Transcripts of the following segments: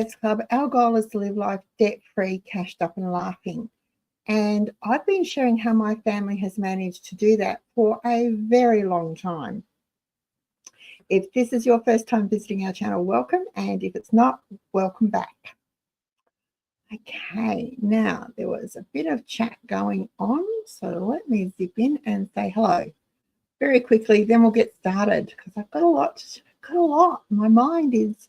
Club, our goal is to live life debt-free, cashed up and laughing. And I've been sharing how my family has managed to do that for a very long time. If this is your first time visiting our channel, welcome. And if it's not, welcome back. Okay, now there was a bit of chat going on. So let me zip in and say hello very quickly. Then we'll get started because I've got a lot. My mind is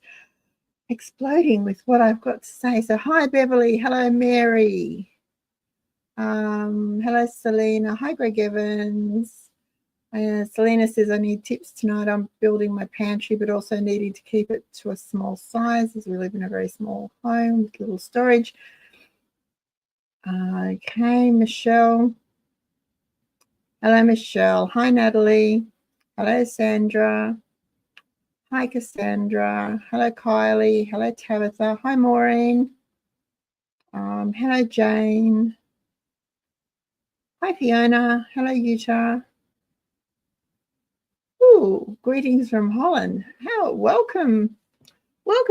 exploding with what I've got to say. So hi Beverly, hello Mary, hello Selena, hi Greg Evans. Selena says I need tips tonight. I'm building my pantry but also needing to keep it to a small size as we live in a very small home with little storage. Okay, Michelle, hello Michelle, hi Natalie, hello Sandra, hi Cassandra, hello Kylie, hello Tabitha, hi Maureen, hello Jane, hi Fiona, hello Utah. Ooh, greetings from Holland. Welcome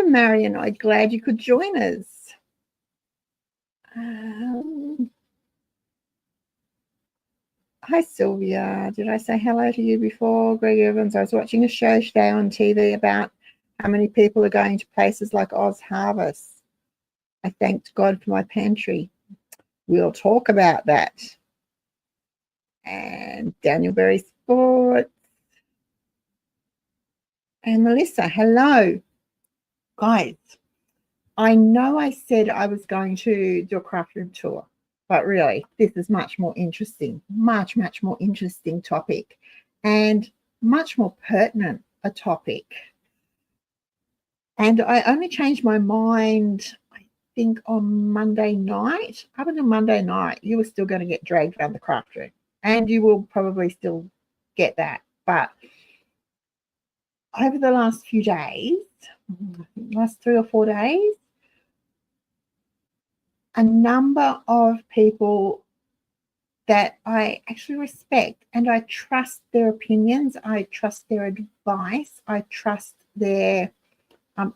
Marion, I'm glad you could join us. Hi Sylvia, did I say hello to you before? Greg Evans, I was watching a show today on TV about how many people are going to places like Oz Harvest. I thanked God for my pantry. We'll talk about that. And Daniel Berry Sports. And Melissa, hello. Guys, I know I said I was going to do a craft room tour, but really, this is much more interesting, much more interesting topic and much more pertinent a topic. And I only changed my mind, I think, on Monday night. Up until Monday night, you were still going to get dragged around the craft room, and you will probably still get that. But over the last few days, last 3 or 4 days, a number of people that I actually respect and I trust their opinions, I trust their advice, I trust their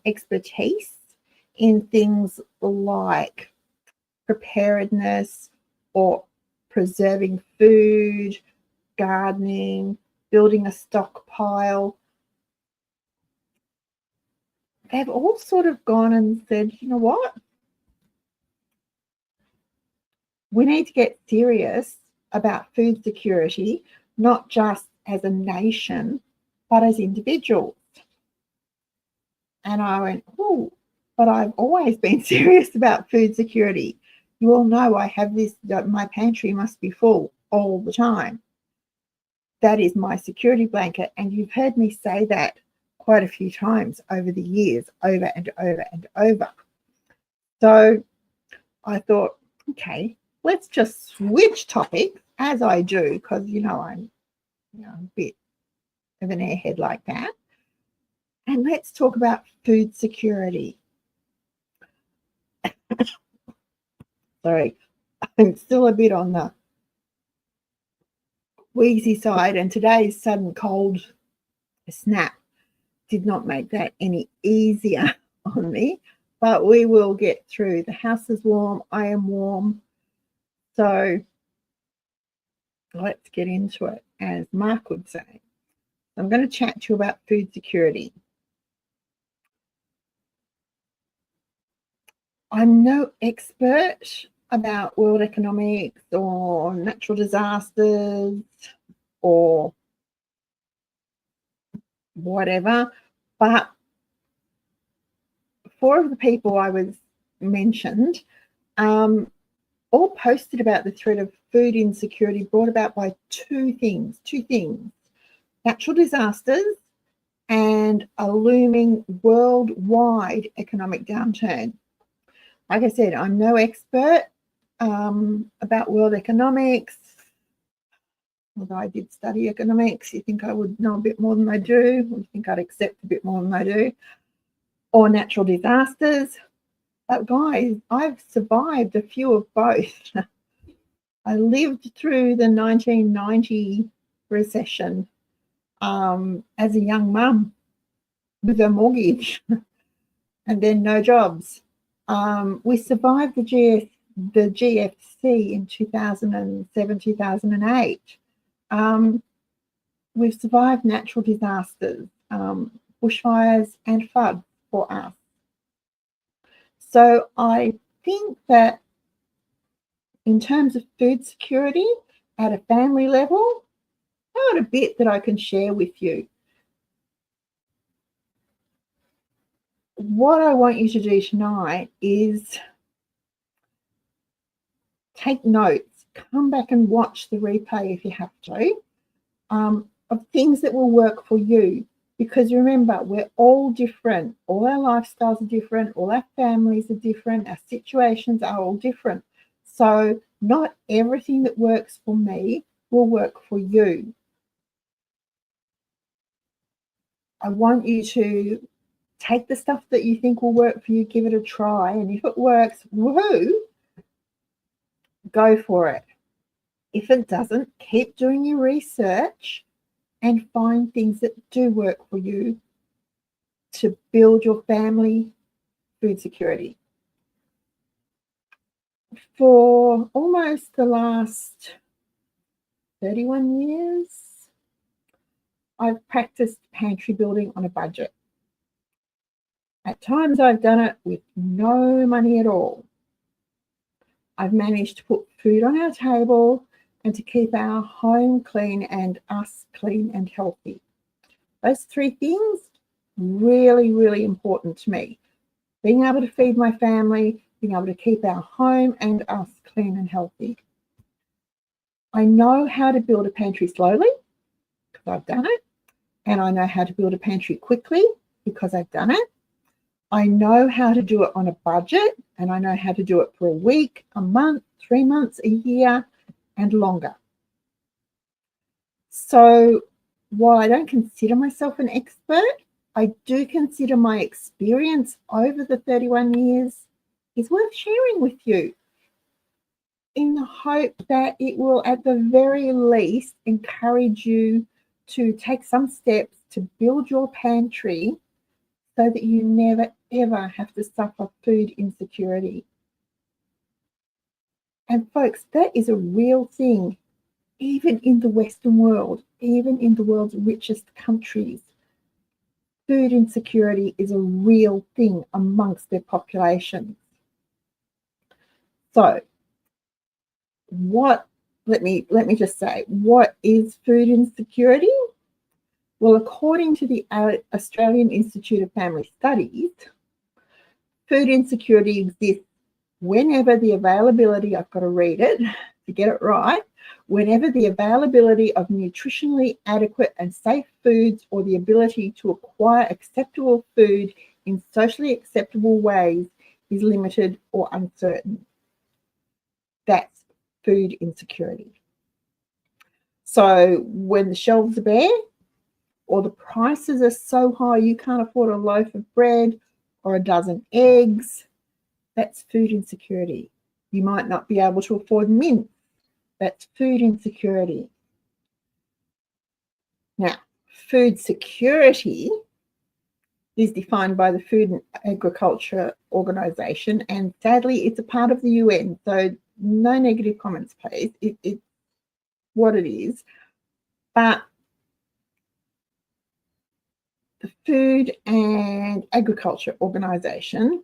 expertise in things like preparedness or preserving food, gardening, building a stockpile. They've all sort of gone and said, you know what? We need to get serious about food security, not just as a nation, but as individuals. And I went, oh, but I've always been serious about food security. You all know I have this, my pantry must be full all the time. That is my security blanket. And you've heard me say that quite a few times over the years, over and over and over. So I thought, okay, let's just switch topics as I do, because, you know, I'm a bit of an airhead like that. And let's talk about food security. Sorry, I'm still a bit on the wheezy side, and today's sudden cold snap did not make that any easier on me, but we will get through. The house is warm, I am warm, so let's get into it, as Mark would say. I'm going to chat to you about food security. I'm no expert about world economics or natural disasters or whatever, but 4 of the people I was mentioned all posted about the threat of food insecurity brought about by two things, natural disasters and a looming worldwide economic downturn. Like I said, I'm no expert about world economics. Although I did study economics, you think I would know a bit more than I do, or you think I'd accept a bit more than I do, or natural disasters. But guys, I've survived a few of both. I lived through the 1990 recession as a young mum with a mortgage. and then no jobs. We survived the GFC in 2007, 2008. We've survived natural disasters, bushfires and floods for us. So I think that in terms of food security at a family level, I've got a bit that I can share with you. What I want you to do tonight is take notes, come back and watch the replay if you have to, of things that will work for you. Because remember, we're all different. All our lifestyles are different. All our families are different. Our situations are all different. So not everything that works for me will work for you. I want you to take the stuff that you think will work for you, give it a try. And if it works, woohoo, go for it. If it doesn't, keep doing your research and find things that do work for you to build your family food security. For almost the last 31 years, I've practiced pantry building on a budget. At times I've done it with no money at all. I've managed to put food on our table and to keep our home clean and us clean and healthy. Those three things, really, really important to me. Being able to feed my family, being able to keep our home and us clean and healthy. I know how to build a pantry slowly because I've done it. And I know how to build a pantry quickly because I've done it. I know how to do it on a budget, and I know how to do it for a week, a month, 3 months, a year, and longer. So while I don't consider myself an expert, I do consider my experience over the 31 years is worth sharing with you in the hope that it will at the very least encourage you to take some steps to build your pantry so that you never ever have to suffer food insecurity. And folks, that is a real thing, even in the Western world, even in the world's richest countries. Food insecurity is a real thing amongst their populations. So let me just say, what is food insecurity? Well, according to the Australian Institute of Family Studies, food insecurity exists whenever the availability, I've got to read it to get it right, whenever the availability of nutritionally adequate and safe foods or the ability to acquire acceptable food in socially acceptable ways is limited or uncertain. That's food insecurity. So when the shelves are bare, or the prices are so high you can't afford a loaf of bread or a dozen eggs, that's food insecurity. You might not be able to afford mint. That's food insecurity. Now, food security is defined by the Food and Agriculture Organization, and sadly, it's a part of the UN. So no negative comments, please. It's what it is. But the Food and Agriculture Organization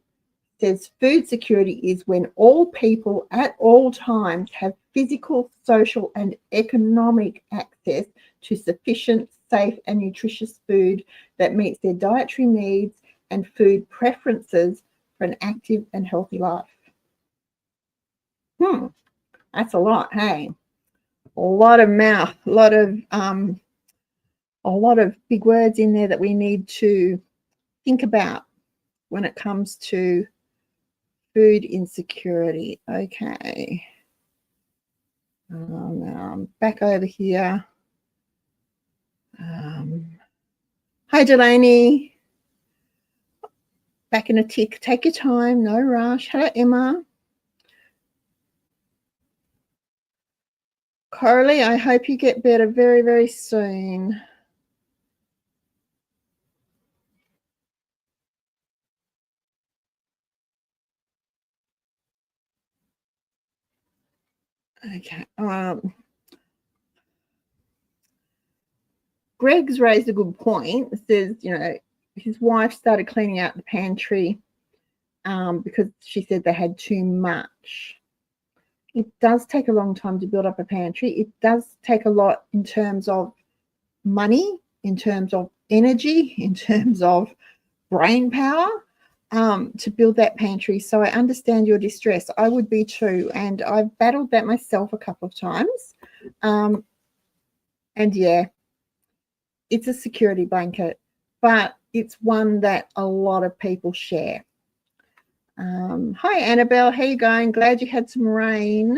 says food security is when all people at all times have physical, social, and economic access to sufficient, safe, and nutritious food that meets their dietary needs and food preferences for an active and healthy life. That's a lot, hey? A lot of mouth, a lot of big words in there that we need to think about when it comes to food insecurity. Okay. Now I'm back over here. Hi, Delaney. Back in a tick. Take your time. No rush. Hello, Emma. Coralie, I hope you get better very, very soon. Okay. Greg's raised a good point. It says, his wife started cleaning out the pantry because she said they had too much. It does take a long time to build up a pantry. It does take a lot in terms of money, in terms of energy, in terms of brain power to build that pantry. So I understand your distress. I would be too. And I've battled that myself a couple of times. And yeah, it's a security blanket, but it's one that a lot of people share. Hi, Annabelle. How you going? Glad you had some rain.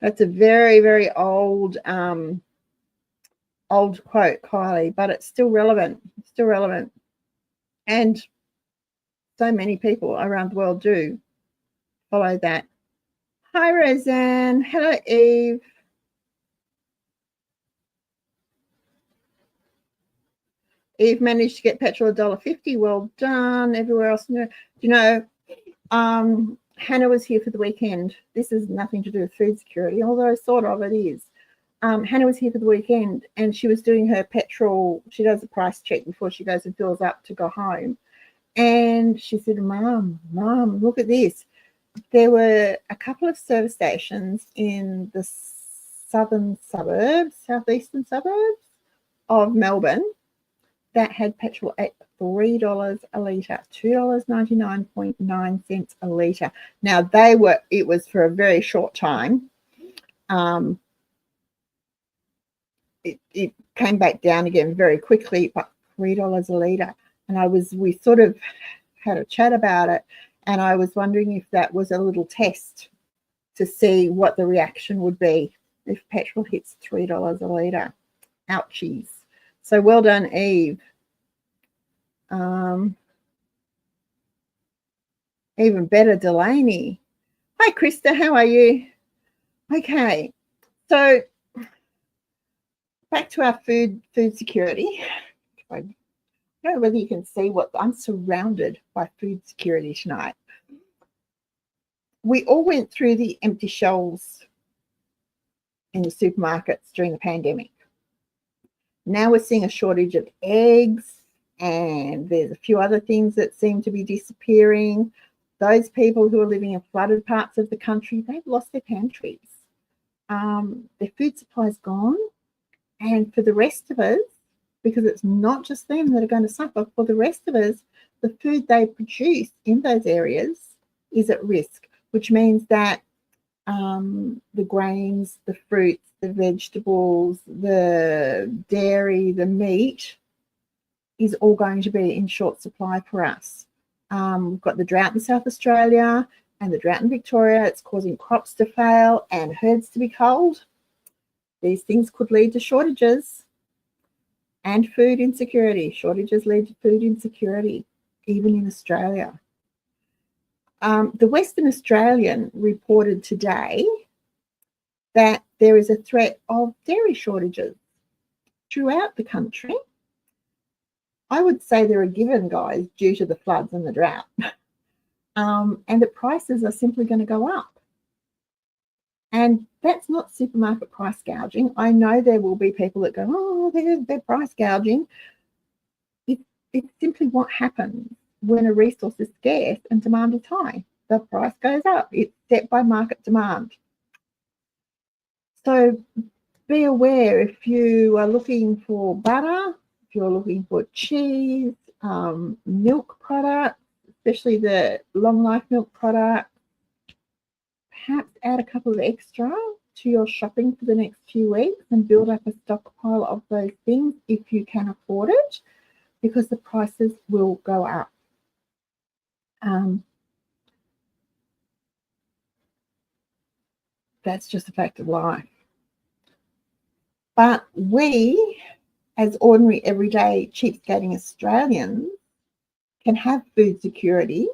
That's a very, very old quote, Kylie, but it's still relevant. Still relevant. And so many people around the world do follow that. Hi, Roseanne. Hello, Eve. Eve managed to get petrol $1.50. Well done. Everywhere else, Hannah was here for the weekend. This has nothing to do with food security, although sort of it is. Hannah was here for the weekend and she was doing her petrol. She does a price check before she goes and fills up to go home. And she said, Mom, look at this. There were a couple of service stations in the southeastern suburbs of Melbourne that had petrol at $3 a litre, $2.99.9 a litre. Now it was for a very short time. It came back down again very quickly, but $3 a litre. And we sort of had a chat about it, and I was wondering if that was a little test to see what the reaction would be if petrol hits $3 a litre. Ouchies. So well done, Eve. Even better, Delaney. Hi, Krista. How are you? Okay. So back to our food security. I don't know whether you can see I'm surrounded by food security tonight. We all went through the empty shelves in the supermarkets during the pandemic. Now we're seeing a shortage of eggs, and there's a few other things that seem to be disappearing. Those people who are living in flooded parts of the country, they've lost their pantries. Their food supply is gone. And for the rest of us, because it's not just them that are going to suffer, for the rest of us, the food they produce in those areas is at risk, which means that the grains, the fruits, the vegetables, the dairy, the meat is all going to be in short supply for us. We've got the drought in South Australia and the drought in Victoria. It's causing crops to fail and herds to be culled. These things could lead to shortages and food insecurity. Shortages lead to food insecurity, even in Australia. The Western Australian reported today that there is a threat of dairy shortages throughout the country. I would say they're a given, guys, due to the floods and the drought. And the prices are simply going to go up. And that's not supermarket price gouging. I know there will be people that go, oh, they're price gouging. It's simply what happens when a resource is scarce and demand is high. The price goes up. It's set by market demand. So be aware if you are looking for butter, if you're looking for cheese, milk products, especially the long life milk products, perhaps add a couple of extra to your shopping for the next few weeks and build up a stockpile of those things if you can afford it, because the prices will go up. That's just a fact of life. But we, as ordinary, everyday, cheapskating Australians, can have food security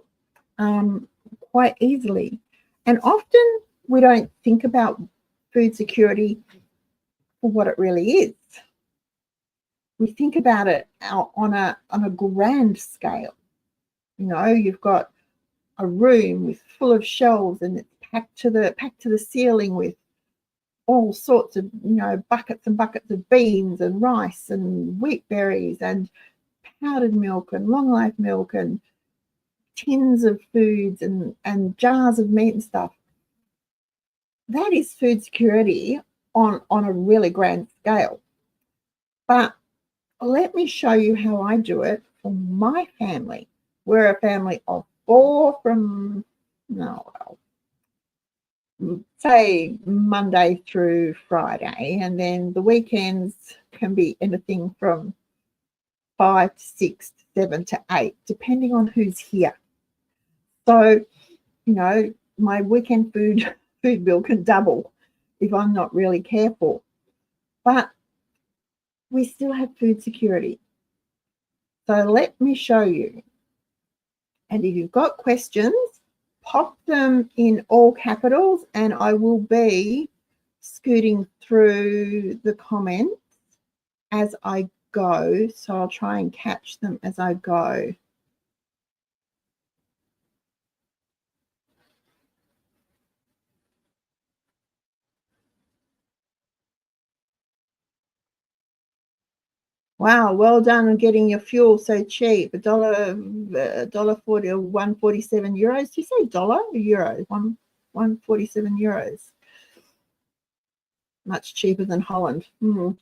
quite easily. And often we don't think about food security for what it really is. We think about it on a grand scale. You know, you've got a room with full of shelves, and it's packed to the ceiling with all sorts of, you know, buckets and buckets of beans and rice and wheat berries and powdered milk and long life milk and tins of foods and jars of meat and stuff. That is food security on a really grand scale. But let me show you how I do it for my family. We're a family of 4 from, say Monday through Friday, and then the weekends can be anything from 5 to 6 to 7 to 8, depending on who's here. So, you know, my weekend food bill can double if I'm not really careful. But we still have food security. So let me show you. And if you've got questions, pop them in all capitals, and I will be scooting through the comments as I go. So I'll try and catch them as I go. Wow, well done on getting your fuel so cheap. $1.40 or €1.47. Do you say dollar or euro? 147 euros. Much cheaper than Holland.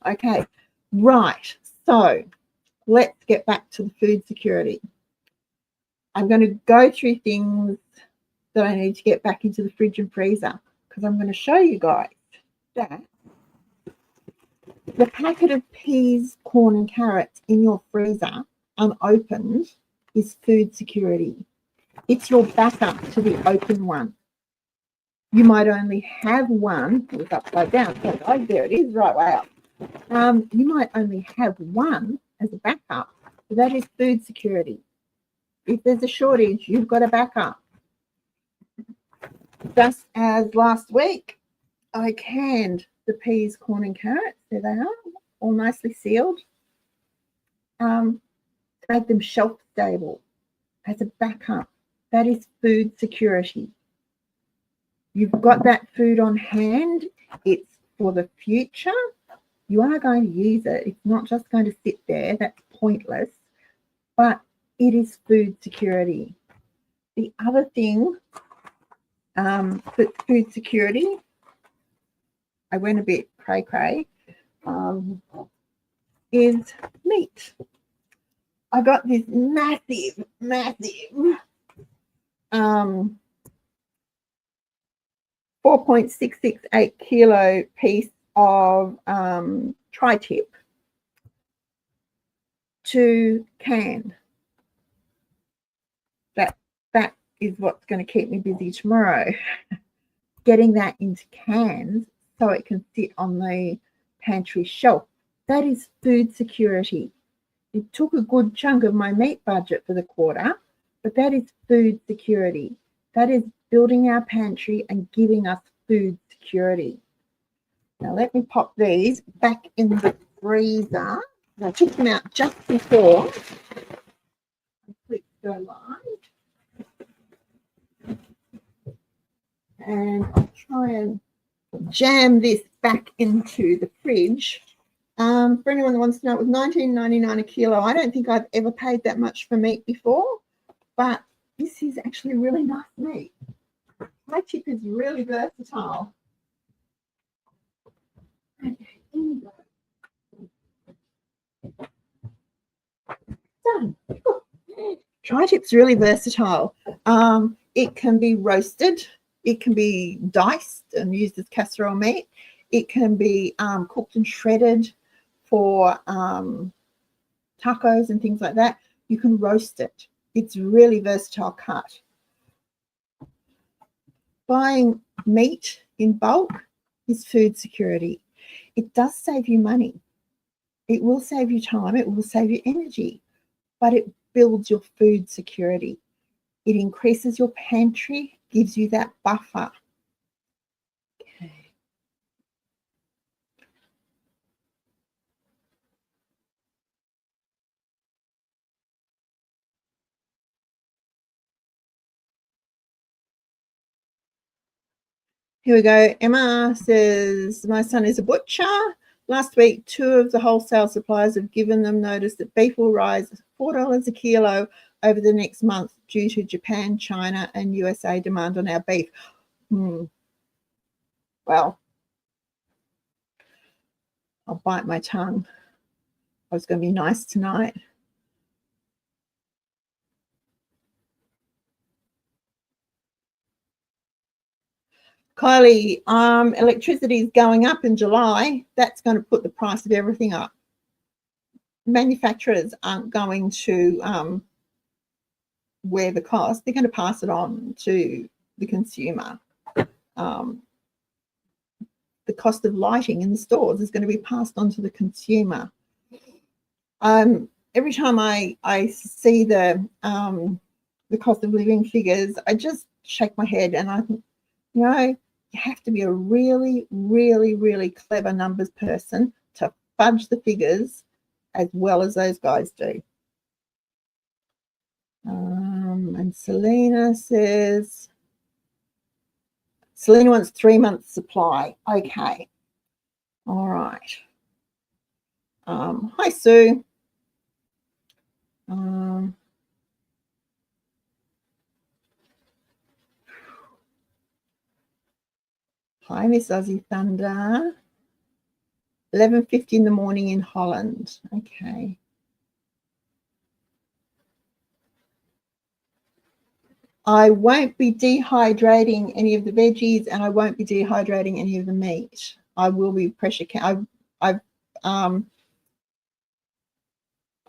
Okay, right. So let's get back to the food security. I'm going to go through things that I need to get back into the fridge and freezer, because I'm going to show you guys that the packet of peas, corn and carrots in your freezer unopened is food security. It's your backup to the open one. You might only have one. It was upside down. So, oh, there it is, right way up. You might only have one as a backup, but that is food security. If there's a shortage, you've got a backup. Just as last week, I canned the peas, corn and carrots. There they are, all nicely sealed. To make them shelf stable as a backup. That is food security. You've got that food on hand. It's for the future. You are going to use it. It's not just going to sit there. That's pointless. But it is food security. The other thing, food security, I went a bit cray-cray, is meat. I got this massive 4.668 kilo piece of tri-tip to can. That is what's going to keep me busy tomorrow. Getting that into cans so it can sit on the pantry shelf. That is food security. It took a good chunk of my meat budget for the quarter, but that is food security. That is building our pantry and giving us food security. Now let me pop these back in the freezer. I took them out just before. Click go live. And I'll try and jam this back into the fridge. For anyone that wants to know, it was $19.99 a kilo. I don't think I've ever paid that much for meat before, but this is actually really nice meat. My chip is really versatile. Okay, in we go. Done. Tri-tip's really versatile. It can be roasted. It can be diced and used as casserole meat. It can be cooked and shredded for tacos and things like that. You can roast it. It's really versatile cut. Buying meat in bulk is food security. It does save you money. It will save you time. It will save you energy, but it builds your food security. It increases your pantry, gives you that buffer. Okay. Here we go. Emma says, my son is a butcher. Last week, 2 of the wholesale suppliers have given them notice that beef will rise $4 a kilo over the next month due to Japan, China, and USA demand on our beef. Well, I'll bite my tongue. I was going to be nice tonight. Kylie, electricity is going up in July. That's going to put the price of everything up. Manufacturers aren't going to wear the cost. They're going to pass it on to the consumer. The cost of lighting in the stores is going to be passed on to the consumer. Every time I see the cost of living figures, I just shake my head and I think, you know, you have to be a really, really, really clever numbers person to fudge the figures as well as those guys do. And Selena says, Selena wants 3 months supply. Okay. All right. Hi, Sue. Hi, Miss Aussie Thunder. 11:50 in the morning in Holland. Okay. I won't be dehydrating any of the veggies, and I won't be dehydrating any of the meat. I will be pressure. I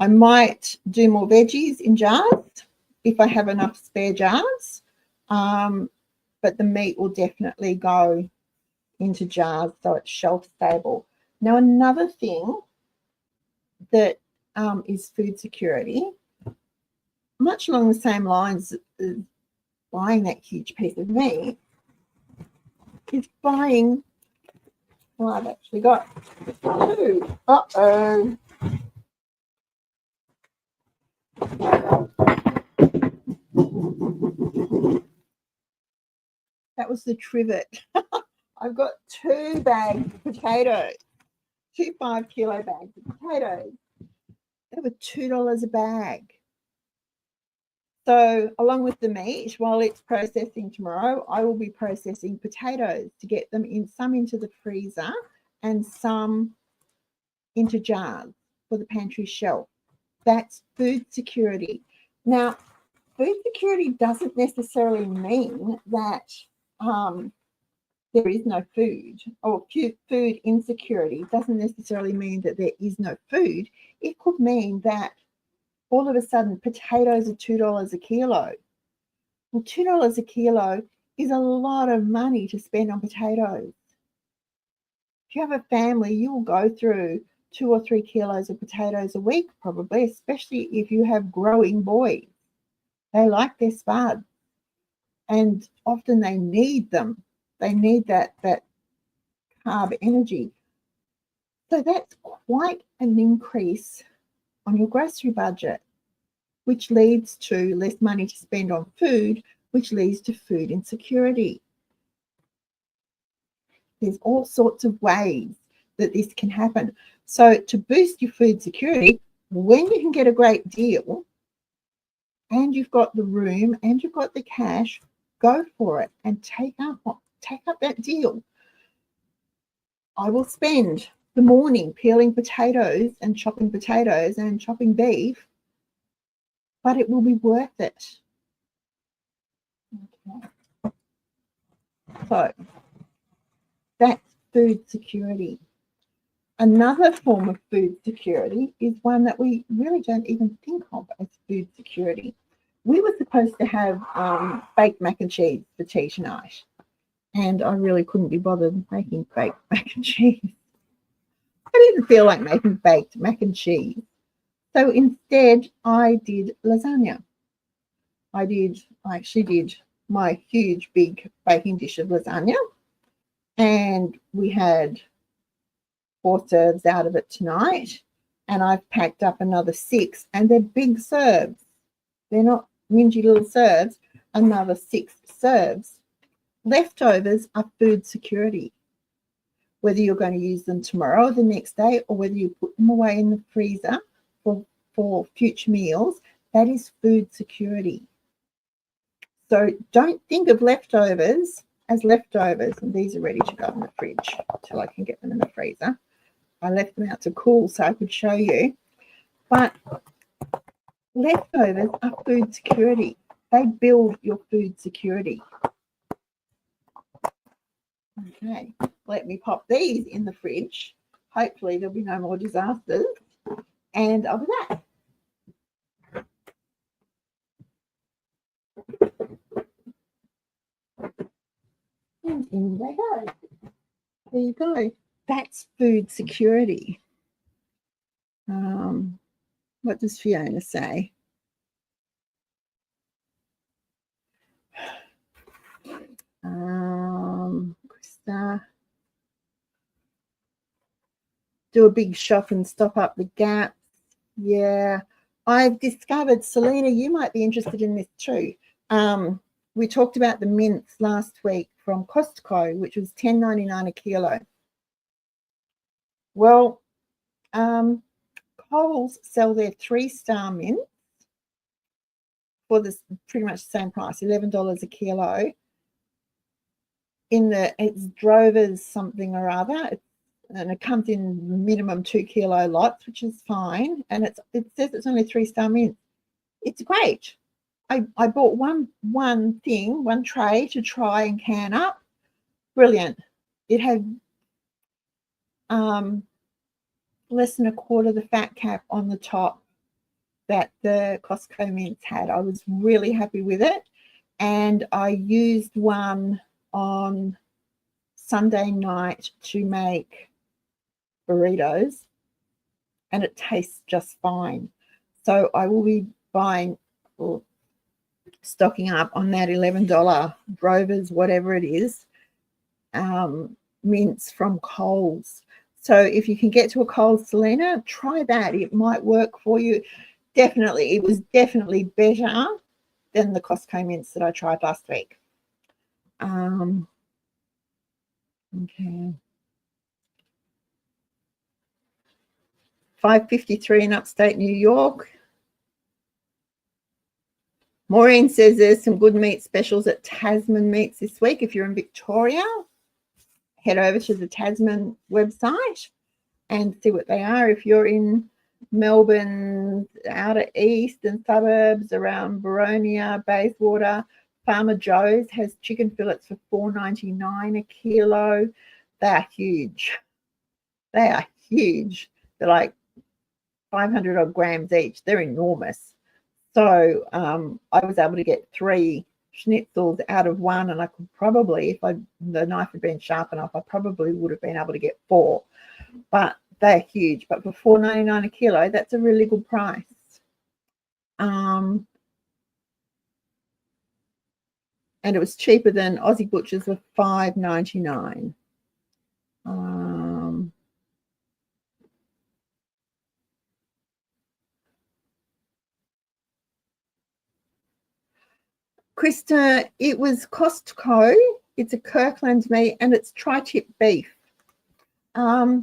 might do more veggies in jars if I have enough spare jars, but the meat will definitely go into jars so it's shelf stable. Now, another thing that is food security, much along the same lines as buying that huge piece of meat, is buying, well, I've actually got 2. Uh-oh. That was the trivet. I've got 2 bags of potatoes, 2 5-kilo bags of potatoes. They were $2 a bag. So along with the meat, while it's processing tomorrow, I will be processing potatoes to get them in, some into the freezer and some into jars for the pantry shelf. That's food security. Now, food security doesn't necessarily mean that there is no food, or food insecurity doesn't necessarily mean that there is no food. It could mean that all of a sudden potatoes are $2 a kilo. Well, $2 a kilo is a lot of money to spend on potatoes. If you have a family, you'll go through 2 or 3 kilos of potatoes a week, probably, especially if you have growing boys. They like their spuds, and often they need them. They need that carb energy. So that's quite an increase on your grocery budget, which leads to less money to spend on food, which leads to food insecurity. There's all sorts of ways that this can happen. So to boost your food security, when you can get a great deal and you've got the room and you've got the cash, go for it and take up that deal. I will spend the morning peeling potatoes and chopping beef, but it will be worth it. Okay. So that's food security. Another form of food security is one that we really don't even think of as food security. We were supposed to have baked mac and cheese for tea tonight, and I really couldn't be bothered making baked mac and cheese. I didn't feel like making baked mac and cheese. So instead, I did lasagna. I actually did my huge, big baking dish of lasagna, and we had 4 serves out of it tonight, and I've packed up another 6, and they're big serves. They're not mingy little serves, another 6 serves. leftovers are food security. Whether you're going to use them tomorrow or the next day, or whether you put them away in the freezer for future meals, that is food security. So don't think of leftovers as leftovers. And these are ready to go in the fridge till I can get them in the freezer. I left them out to cool so I could show you. But leftovers are food security. They build your food security. Okay, let me pop these in the fridge. Hopefully there'll be no more disasters. And I'll be back. And in they go. There you go. That's food security. What does Fiona say? Krista, do a big shop and stop up the gaps. Yeah, I've discovered, Selena, you might be interested in this too. We talked about the mince last week from Costco, which was $10.99 a kilo. Well, Coles sell their 3-star mince for this pretty much the same price, $11 a kilo. It's Drover's something or other, and it comes in minimum 2 kilo lots, which is fine. And it says it's only 3-star mince. It's great. I bought one tray to try and can up. Brilliant. It had less than a quarter the fat cap on the top that the Costco mince had. I was really happy with it, and I used one on Sunday night to make burritos, and it tastes just fine. So I will be buying or stocking up on that $11 Drover's, whatever it is, mince from Coles. So if you can get to a Coles, Selena, try that. It might work for you. Definitely, it was definitely better than the Costco mince that I tried last week. Okay. 5:53 in upstate New York. Maureen says there's some good meat specials at Tasman Meats this week. If you're in Victoria, head over to the Tasman website and see what they are. If you're in Melbourne, outer eastern suburbs around Boronia, Bayswater, Farmer Joe's has chicken fillets for $4.99 a kilo. They're huge. They are huge. They're like 500 odd grams each. They're enormous. So I was able to get 3 schnitzels out of one, and I could probably, if the knife had been sharp enough, I probably would have been able to get 4. But they're huge. But for $4.99 a kilo, that's a really good price. And it was cheaper than Aussie Butchers with $5.99. Krista, it was Costco. It's a Kirkland meat, and it's tri-tip beef. I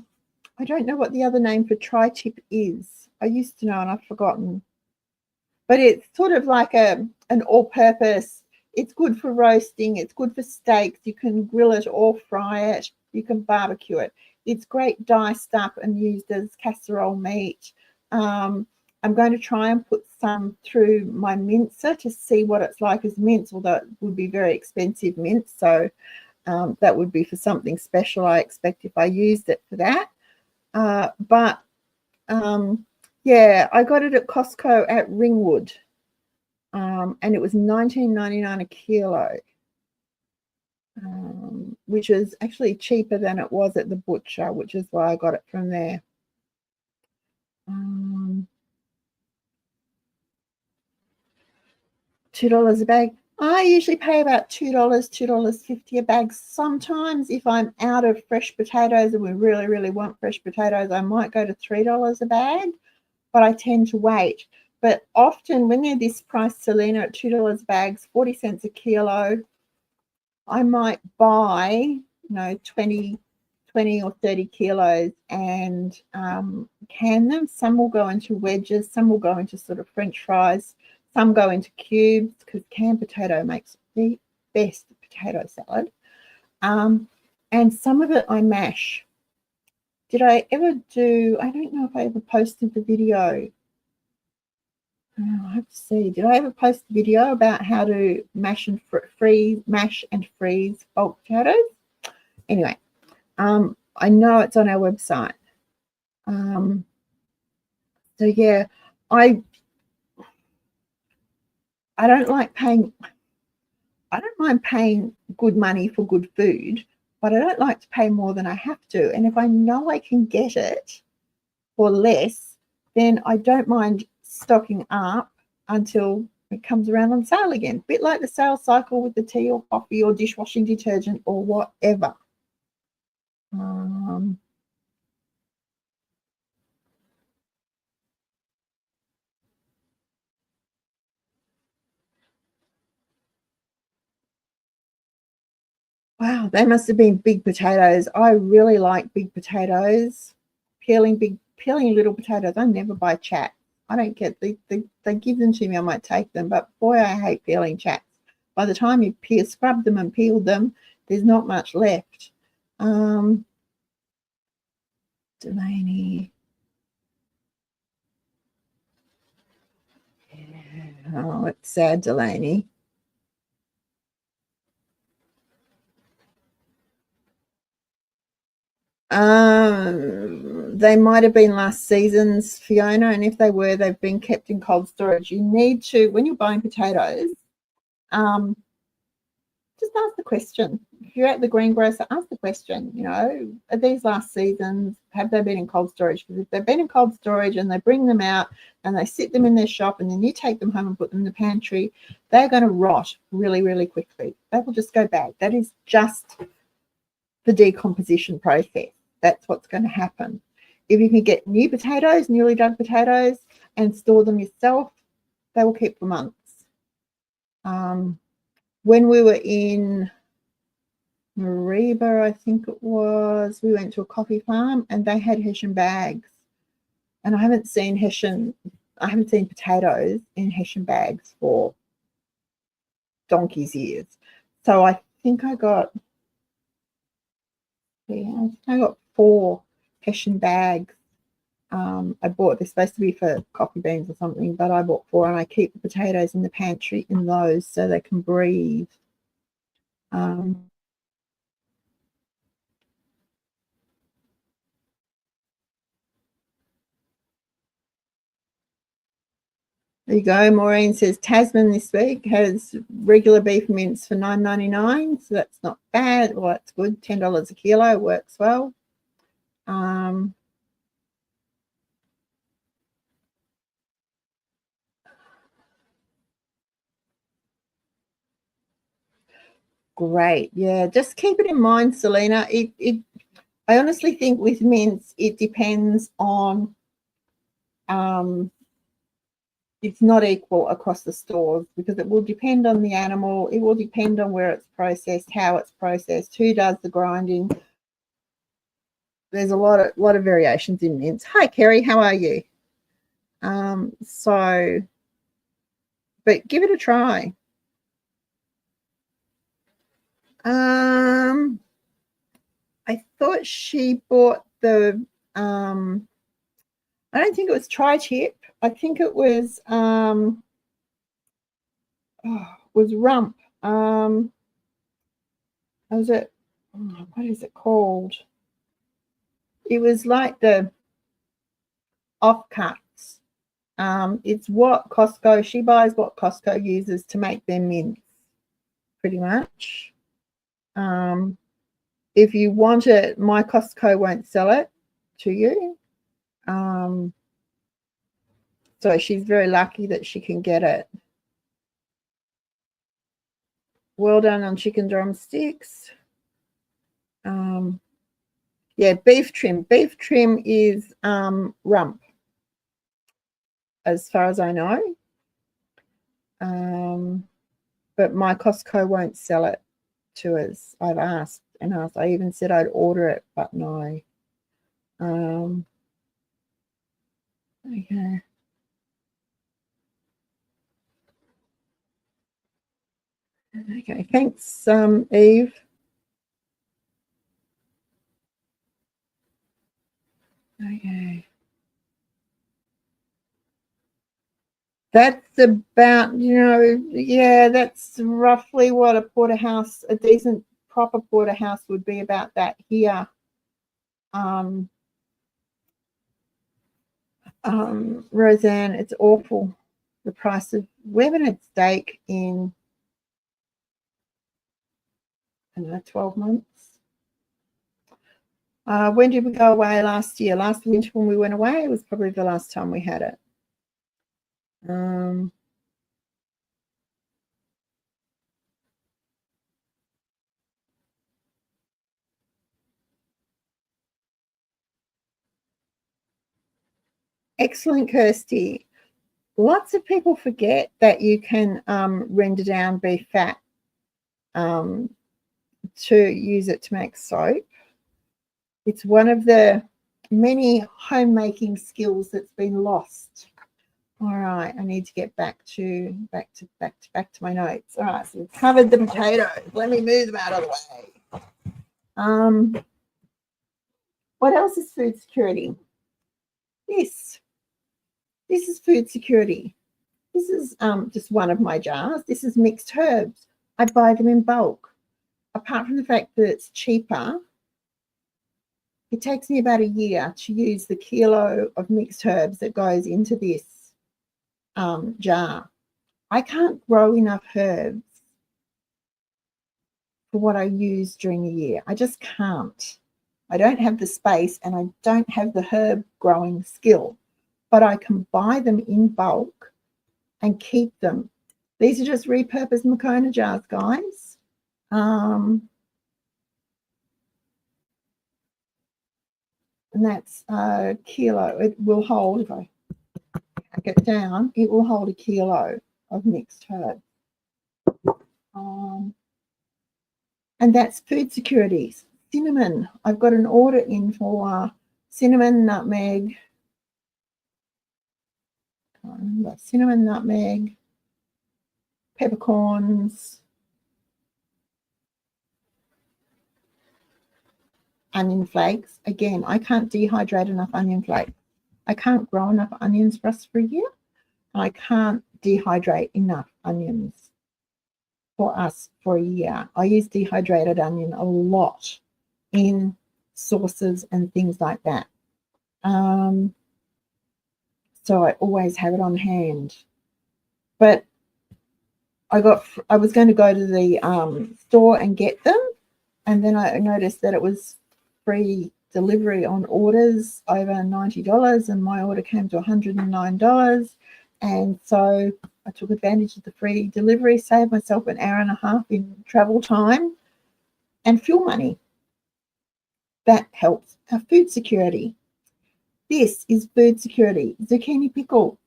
don't know what the other name for tri-tip is. I used to know, and I've forgotten. But it's sort of like an all-purpose. It's good for roasting. It's good for steaks. You can grill it or fry it. You can barbecue it. It's great diced up and used as casserole meat. I'm going to try and put some through my mincer to see what it's like as mince, although it would be very expensive mince. So that would be for something special, I expect, if I used it for that. Yeah, I got it at Costco at Ringwood, and it was $19.99 a kilo, which is actually cheaper than it was at the butcher, which is why I got it from there. $2 a bag. I usually pay about $2, $2.50 a bag. Sometimes if I'm out of fresh potatoes and we really, really want fresh potatoes, I might go to $3 a bag, but I tend to wait. But often when they're this price, Selena, at $2 bags, 40 cents a kilo, I might buy, you know, 20 or 30 kilos and can them. Some will go into wedges, some will go into sort of French fries, some go into cubes because canned potato makes the best potato salad. And some of it I mash. Did I ever do, I don't know if I ever posted the video. I have to see. Did I ever post a video about how to mash and freeze bulk potatoes? Anyway, I know it's on our website. So yeah, I don't like paying. I don't mind paying good money for good food, but I don't like to pay more than I have to. And if I know I can get it for less, then I don't mind stocking up until it comes around on sale again. A bit like the sales cycle with the tea or coffee or dishwashing detergent or whatever. Wow, they must have been big potatoes. I really like big potatoes. Peeling little potatoes. I never buy chat. I don't get they give them to me, I might take them, but boy, I hate peeling chats. By the time you scrub them and peel them, there's not much left. Delaney. Yeah. Oh, it's sad, Delaney. They might have been last season's, Fiona, and if they were, they've been kept in cold storage. You need to, when you're buying potatoes, just ask the question. If you're at the greengrocer, ask the question, you know, are these last seasons? Have they been in cold storage? Because if they've been in cold storage and they bring them out and they sit them in their shop and then you take them home and put them in the pantry, they're going to rot really, really quickly. They will just go bad. That is just the decomposition process. That's what's going to happen. If you can get new potatoes, newly dug potatoes, and store them yourself, they will keep for months. When we were in Mariba, I think it was, we went to a coffee farm and they had Hessian bags. And I haven't seen potatoes in Hessian bags for donkey's years. So I think I got 4 Hessian bags. I bought, they're supposed to be for coffee beans or something, but I bought 4 and I keep the potatoes in the pantry in those so they can breathe. There you go. Maureen says Tasman this week has regular beef mince for $9.99, so that's not bad. Well, that's good. $10 a kilo works well. Great. Yeah, just keep it in mind, Selena. I honestly think with mince, it depends on it's not equal across the stores because it will depend on the animal. It will depend on where it's processed, how it's processed, who does the grinding. There's a lot of variations in mince. Hi, Kerry. How are you? But give it a try. I thought she bought the I don't think it was tri-tip. I think it was rump. Was it, what is it called? It was like the offcuts. It's what Costco, she buys what Costco uses to make their mince, pretty much. If you want it, my Costco won't sell it to you. So she's very lucky that she can get it. Well done on chicken drumsticks. Yeah, beef trim. Beef trim is rump, as far as I know. But my Costco won't sell it to us. I've asked and asked. I even said I'd order it, but no. Okay. Okay, thanks, Eve. Okay. That's about, yeah, that's roughly what a porterhouse, a decent proper porterhouse would be about that here. Roseanne, it's awful. The price of, we haven't had steak in, I don't know, 12 months. When did we go away last year? Last winter when we went away, it was probably the last time we had it. Excellent, Kirsty. Lots of people forget that you can render down beef fat to use it to make soap. It's one of the many homemaking skills that's been lost. All right, I need to get back to my notes. All right, so we've covered the potatoes. Let me move them out of the way. What else is food security? This is food security. This is just one of my jars. This is mixed herbs. I buy them in bulk. Apart from the fact that it's cheaper, it takes me about a year to use the kilo of mixed herbs that goes into this jar. I can't grow enough herbs for what I use during the year. I just can't. I don't have the space and I don't have the herb growing skill, but I can buy them in bulk and keep them. These are just repurposed Makona jars, guys. And that's a kilo. It will hold, if I pack it down, it will hold a kilo of mixed herbs. And that's food securities. Cinnamon. I've got an order in for cinnamon, nutmeg. Cinnamon, nutmeg, peppercorns, onion flakes. Again, I can't dehydrate enough onion flakes. I can't grow enough onions for us for a year. And I can't dehydrate enough onions for us for a year. I use dehydrated onion a lot in sauces and things like that. So I always have it on hand. But I was going to go to the store and get them, and then I noticed that it was free delivery on orders over $90, and my order came to $109. And so I took advantage of the free delivery, saved myself an hour and a half in travel time and fuel money. That helps our food security. This is food security. Zucchini pickle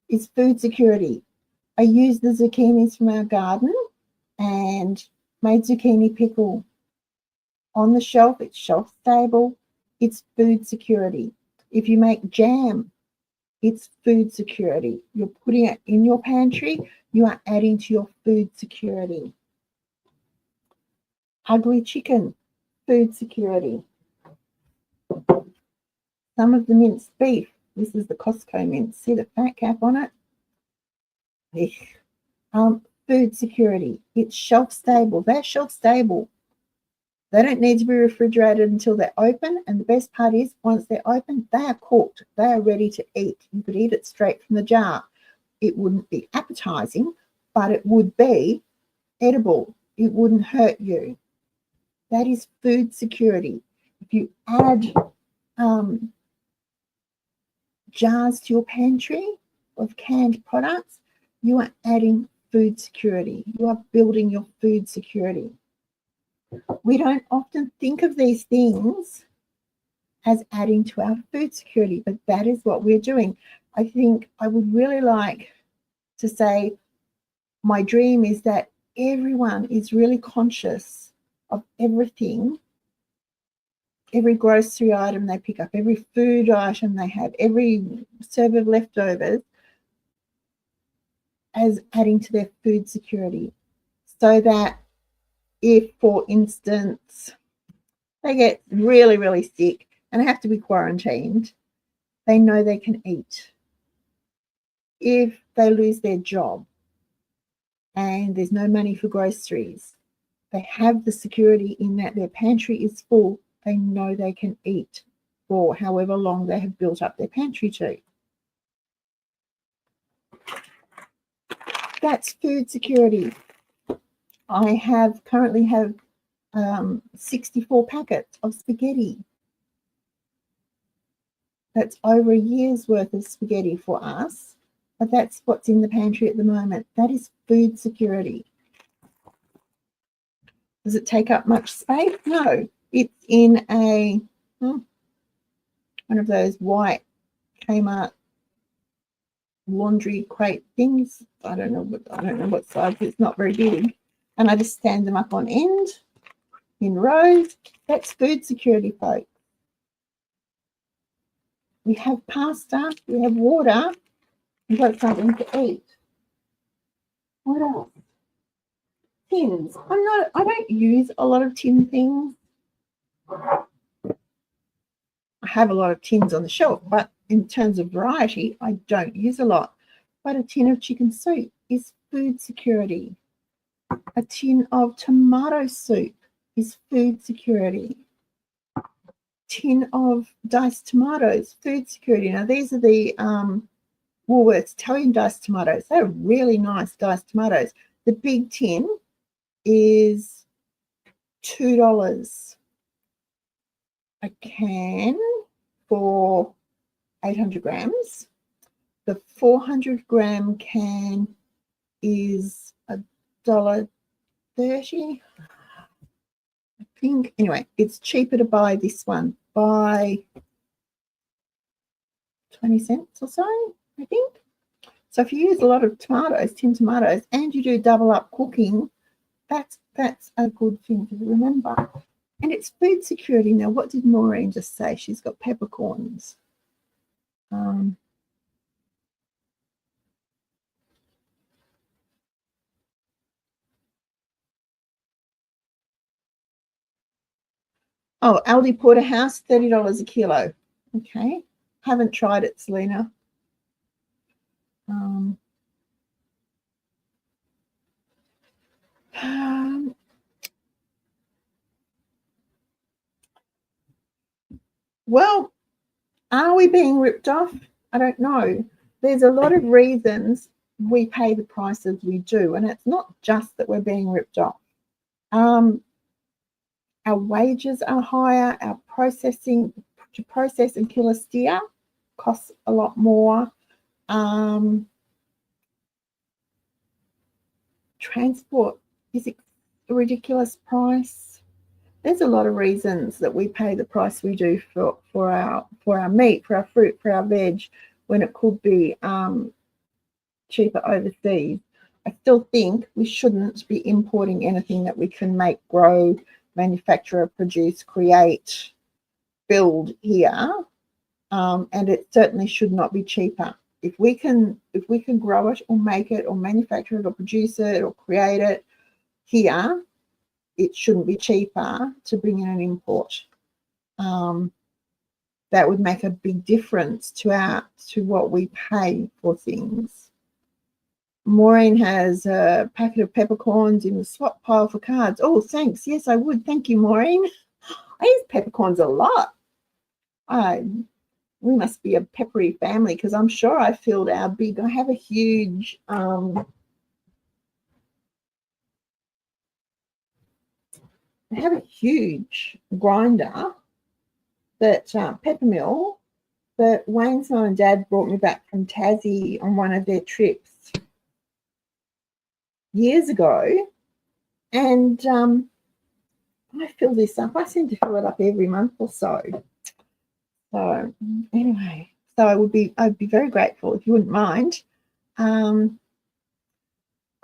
is food security. I used the zucchinis from our garden and made zucchini pickle. On the shelf, it's shelf stable. It's food security. If you make jam, it's food security. You're putting it in your pantry. You are adding to your food security. Ugly chicken, food security. Some of the minced beef. This is the Costco mince. See the fat cap on it? Food security. It's shelf stable. They're shelf stable. They don't need to be refrigerated until they're open. And the best part is, once they're open, they are cooked. They are ready to eat. You could eat it straight from the jar. It wouldn't be appetizing, but it would be edible. It wouldn't hurt you. That is food security. If you add jars to your pantry of canned products, you are adding food security. You are building your food security. We don't often think of these things as adding to our food security, but that is what we're doing. I think I would really like to say my dream is that everyone is really conscious of everything, every grocery item they pick up, every food item they have, every serve of leftovers, as adding to their food security. So that if, for instance, they get really, really sick and have to be quarantined, they know they can eat. If they lose their job and there's no money for groceries, they have the security in that their pantry is full. They know they can eat for however long they have built up their pantry to. That's food security. I currently have 64 packets of spaghetti. That's over a year's worth of spaghetti for us, but that's what's in the pantry at the moment. That is food security. Does it take up much space? No. It's in a one of those white Kmart laundry crate things. I don't know what size. It's not very big, and I just stand them up on end in rows. That's food security, folks. We have pasta, we have water, we've got something to eat. What else? Tins. I don't use a lot of tin things. I have a lot of tins on the shelf, but in terms of variety, I don't use a lot. But a tin of chicken soup is food security. A tin of tomato soup is food security. Tin of diced tomatoes, food security. Now, these are the Woolworths Italian diced tomatoes. They're really nice diced tomatoes. The big tin is $2 a can for 800 grams. The 400-gram can is $1.30. I think, anyway, it's cheaper to buy this one by 20 cents or so, I think. So if you use a lot of tomatoes, tin tomatoes, and you do double up cooking, that's a good thing to remember. And it's food security. Now, what did Maureen just say? She's got peppercorns. Oh, Aldi Porterhouse, $30 a kilo. Okay. Haven't tried it, Selena. Well, are we being ripped off? I don't know. There's a lot of reasons we pay the prices we do, and it's not just that we're being ripped off. Our wages are higher. Our processing to process and kill a steer costs a lot more. Transport is a ridiculous price. There's a lot of reasons that we pay the price we do for our meat, for our fruit, for our veg, when it could be cheaper overseas. I still think we shouldn't be importing anything that we can make, grow, manufacture, produce, create, build here, and it certainly should not be cheaper. If we can grow it or make it or manufacture it or produce it or create it here, it shouldn't be cheaper to bring in an import. That would make a big difference to what we pay for things. Maureen has a packet of peppercorns in the swap pile for cards. Oh, thanks. Yes, I would. Thank you, Maureen. I use peppercorns a lot. We must be a peppery family, because I'm sure I filled our big. I have a huge grinder, that pepper mill, that Wayne's mum and dad brought me back from Tassie on one of their trips years ago, and I fill this up. I seem to fill it up every month or so. So anyway, so I'd be very grateful if you wouldn't mind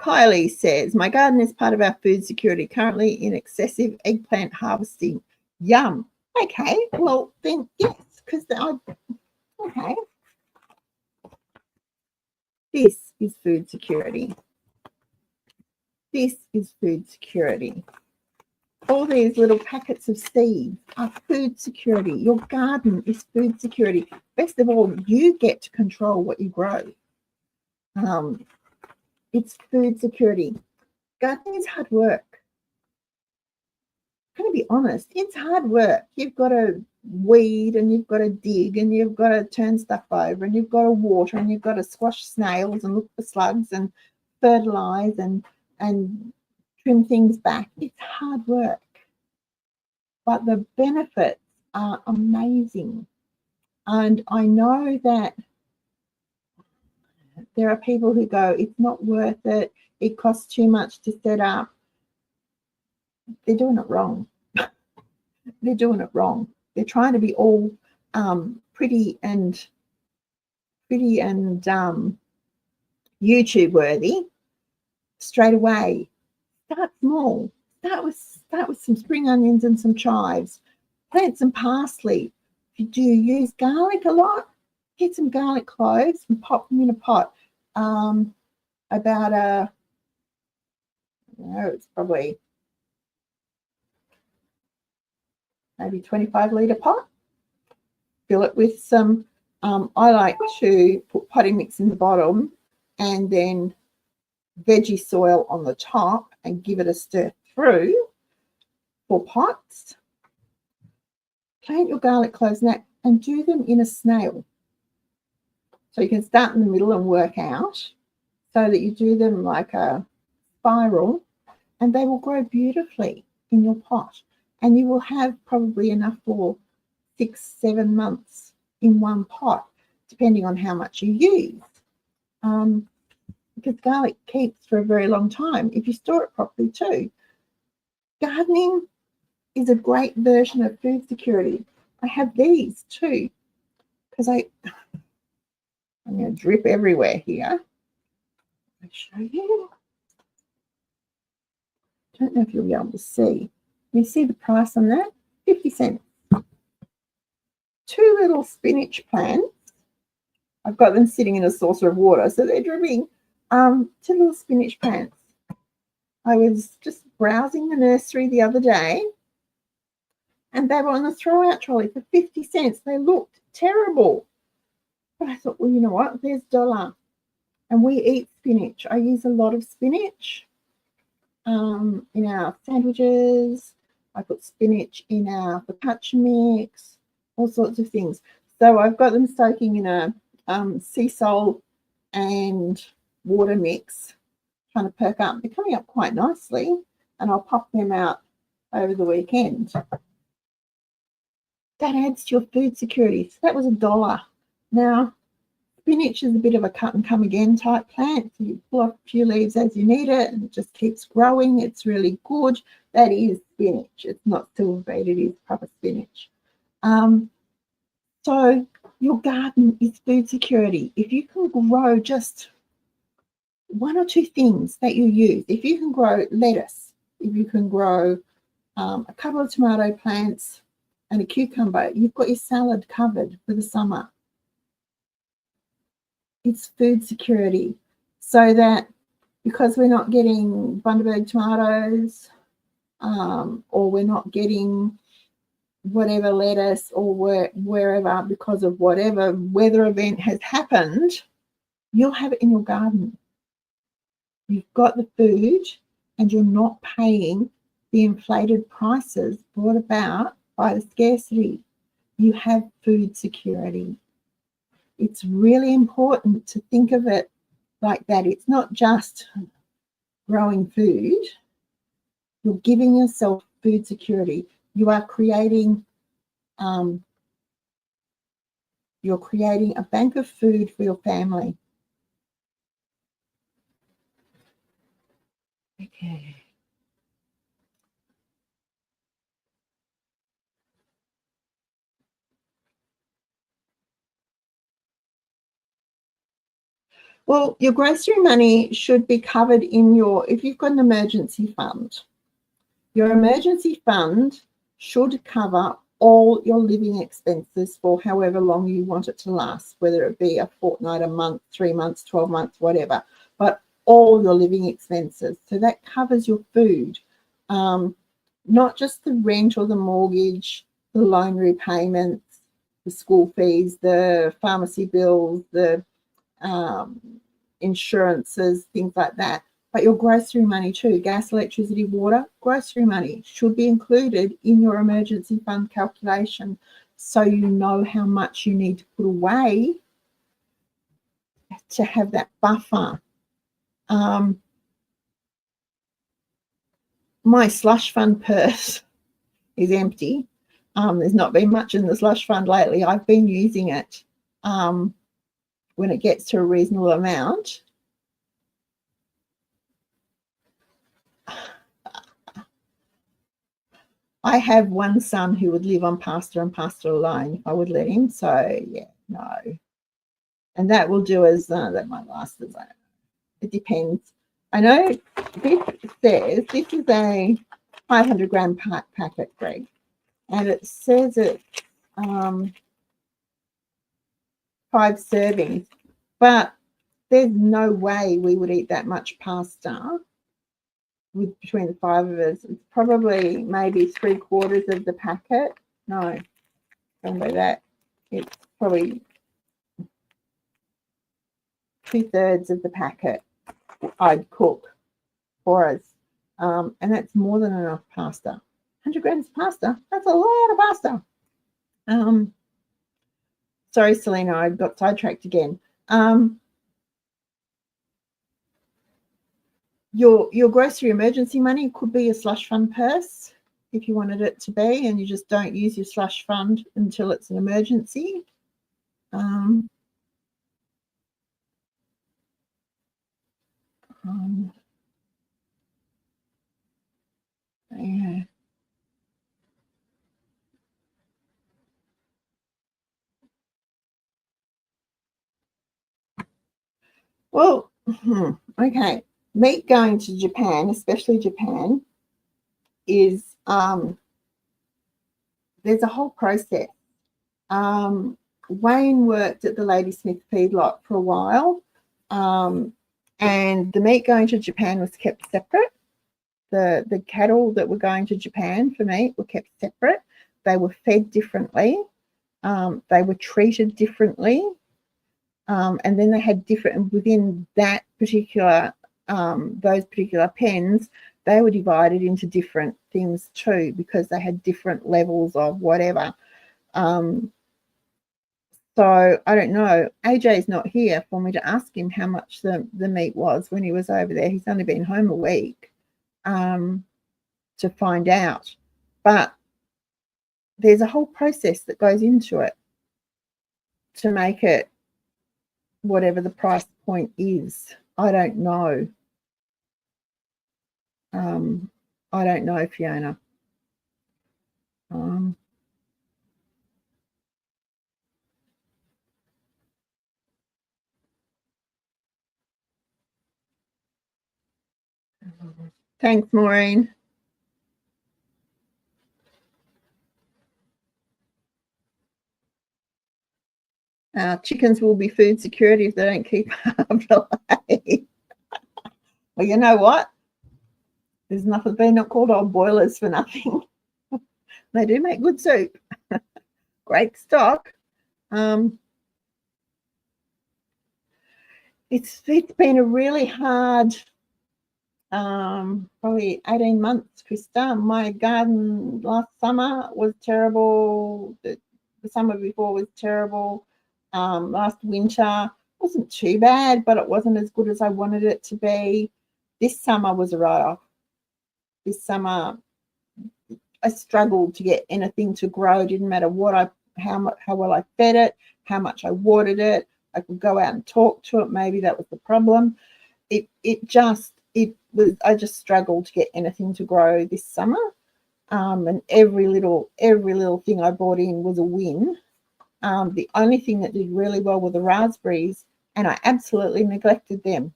Kylie says, my garden is part of our food security, currently in excessive eggplant harvesting. Yum. Okay, well then yes, because okay. This is food security. This is food security. All these little packets of seeds are food security. Your garden is food security. Best of all, you get to control what you grow. It's food security. Gardening is hard work. I'm going to be honest, it's hard work. You've got to weed and you've got to dig and you've got to turn stuff over and you've got to water and you've got to squash snails and look for slugs and fertilize and trim things back. It's hard work. But the benefits are amazing. And I know that there are people who go, it's not worth it. It costs too much to set up. They're doing it wrong. They're doing it wrong. They're trying to be all pretty and YouTube worthy straight away. Start small. Start with some spring onions and some chives. Plant some parsley. If you do use garlic a lot, get some garlic cloves and pop them in a pot. It's probably maybe 25-litre pot. Fill it with some, I like to put potting mix in the bottom and then veggie soil on the top and give it a stir through for pots. Plant your garlic cloves and do them in a snail. So you can start in the middle and work out so that you do them like a spiral and they will grow beautifully in your pot. And you will have probably enough for 6-7 months in one pot, depending on how much you use. Because garlic keeps for a very long time if you store it properly too. Gardening is a great version of food security. I have these too, because I'm going to drip everywhere here. I'll show you. I don't know if you'll be able to see. You see the price on that? 50 cents. 2 little spinach plants. I've got them sitting in a saucer of water, so they're dripping. 2 little spinach plants. I was just browsing the nursery the other day, and they were on the throw-out trolley for 50 cents. They looked terrible. But I thought, well, you know what? There's $1. And we eat spinach. I use a lot of spinach in our sandwiches. I put spinach in our focaccia mix, all sorts of things. So I've got them soaking in a sea salt and water mix, trying to perk up. They're coming up quite nicely, and I'll pop them out over the weekend. That adds to your food security. So that was $1. Now, spinach is a bit of a cut and come again type plant. So you pull off a few leaves as you need it, and it just keeps growing. It's really good. That is spinach. It's not silver beet. It is proper spinach. So your garden is food security. If you can grow just 1 or 2 things that you use, if you can grow lettuce, if you can grow a couple of tomato plants and a cucumber, you've got your salad covered for the summer. It's food security, so that because we're not getting Bundaberg tomatoes or we're not getting whatever lettuce or wherever because of whatever weather event has happened, you'll have it in your garden. You've got the food and you're not paying the inflated prices brought about by the scarcity. You have food security. It's really important to think of it like that. It's not just growing food. You're giving yourself food security. You are creating a bank of food for your family. Okay. Well, your grocery money should be covered in your, if you've got an emergency fund, your emergency fund should cover all your living expenses for however long you want it to last, whether it be a fortnight, a month, 3 months, 12 months, whatever, but all your living expenses. So that covers your food, not just the rent or the mortgage, the loan repayments, the school fees, the pharmacy bills, the insurances, things like that. But your grocery money too, gas, electricity, water, grocery money should be included in your emergency fund calculation so you know how much you need to put away to have that buffer. My slush fund purse is empty. There's not been much in the slush fund lately. I've been using it when it gets to a reasonable amount. I have one son who would live on pasta and pasta alone if I would let him. So, yeah, no. And that will do as, that might last as, it depends. I know this says, this is a 500 gram packet, Greg, and it says it's 5 servings, but there's no way we would eat that much pasta with between the 5 of us. It's probably maybe 3/4 of the packet. No, don't know that. It's probably 2/3 of the packet I'd cook for us. And that's more than enough pasta. 100 grams of pasta, that's a lot of pasta. Sorry, Selena, I got sidetracked again. Your grocery emergency money could be a slush fund purse if you wanted it to be, and you just don't use your slush fund until it's an emergency. Yeah. Well, okay. Meat going to Japan, especially Japan, is there's a whole process. Wayne worked at the Ladysmith feedlot for a while, and the meat going to Japan was kept separate. The cattle that were going to Japan for meat were kept separate. They were fed differently. They were treated differently. And then they had different, within that particular, those particular pens, they were divided into different things too, because they had different levels of whatever. So I don't know. AJ's not here for me to ask him how much the meat was when he was over there. He's only been home a week to find out. But there's a whole process that goes into it to make it whatever the price point is. I don't know. I don't know, Fiona. Thanks, Maureen. Chickens will be food security if they don't keep up the lay. Well, you know what? There's nothing, they're not called old boilers for nothing. They do make good soup. Great stock. It's been a really hard probably 18 months, Krista. My garden last summer was terrible. The summer before was terrible. Last winter wasn't too bad, but it wasn't as good as I wanted it to be. This summer was a write-off. This summer I struggled to get anything to grow. It didn't matter what how well I fed it, how much I watered it. I could go out and talk to it. Maybe that was the problem. I just struggled to get anything to grow this summer. And every little thing I brought in was a win. The only thing that did really well were the raspberries and I absolutely neglected them.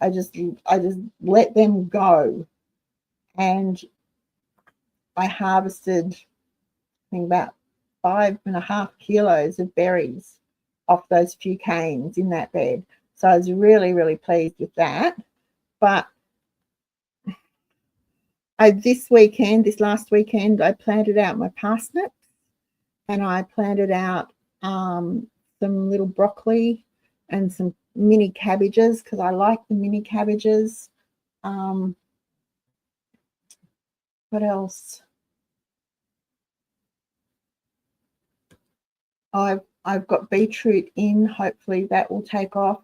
I just let them go, and I harvested, I think, about 5.5 kilos of berries off those few canes in that bed. So I was really, really pleased with that. But this last weekend, I planted out my parsnips, and I planted out some little broccoli and some mini cabbages, because I like the mini cabbages. What else? I've got beetroot in. Hopefully that will take off.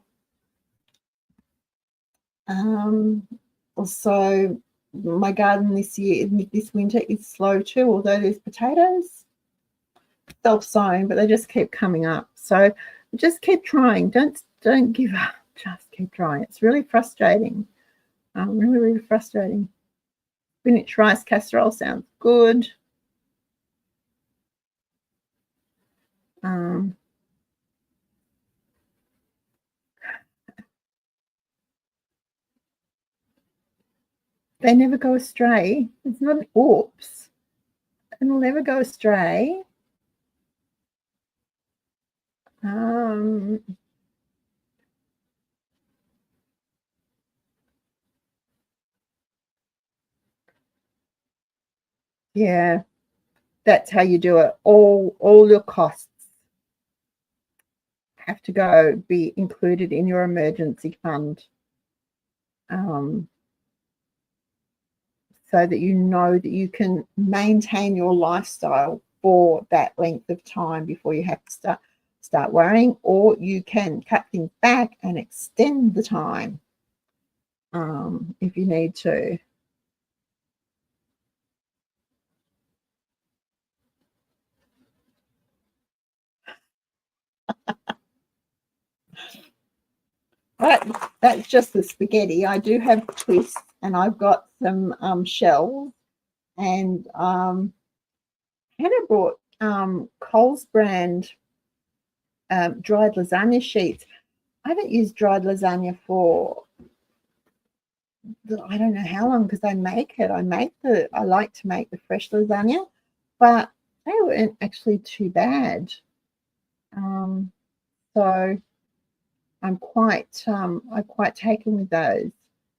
Also, my garden this winter is slow too, although there's potatoes, self-sown, but they just keep coming up. So just keep trying. Don't give up. Just keep trying. It's really frustrating. Really, really frustrating. Spinach rice casserole sounds good. They never go astray. It's not an oops. It'll never go astray. Yeah, that's how you do it. All your costs have to be included in your emergency fund, so that you know that you can maintain your lifestyle for that length of time before you have to start worrying, or you can cut things back and extend the time if you need to. That's just the spaghetti. I do have twists, and I've got some shells, and Hannah brought Coles brand dried lasagna sheets. I haven't used dried lasagna for I don't know how long, because I make it. I like to make the fresh lasagna, but they weren't actually too bad. So I'm quite taken with those,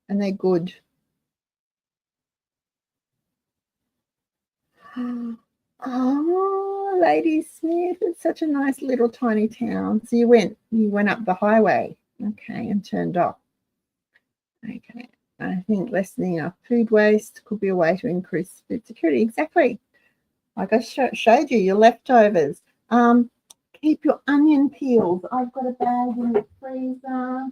and they're good. Oh, Ladysmith, it's such a nice little tiny town. So you went up the highway, okay, and turned off. Okay, I think lessening our food waste could be a way to increase food security. Exactly, like I showed you, your leftovers. Keep your onion peels. I've got a bag in the freezer.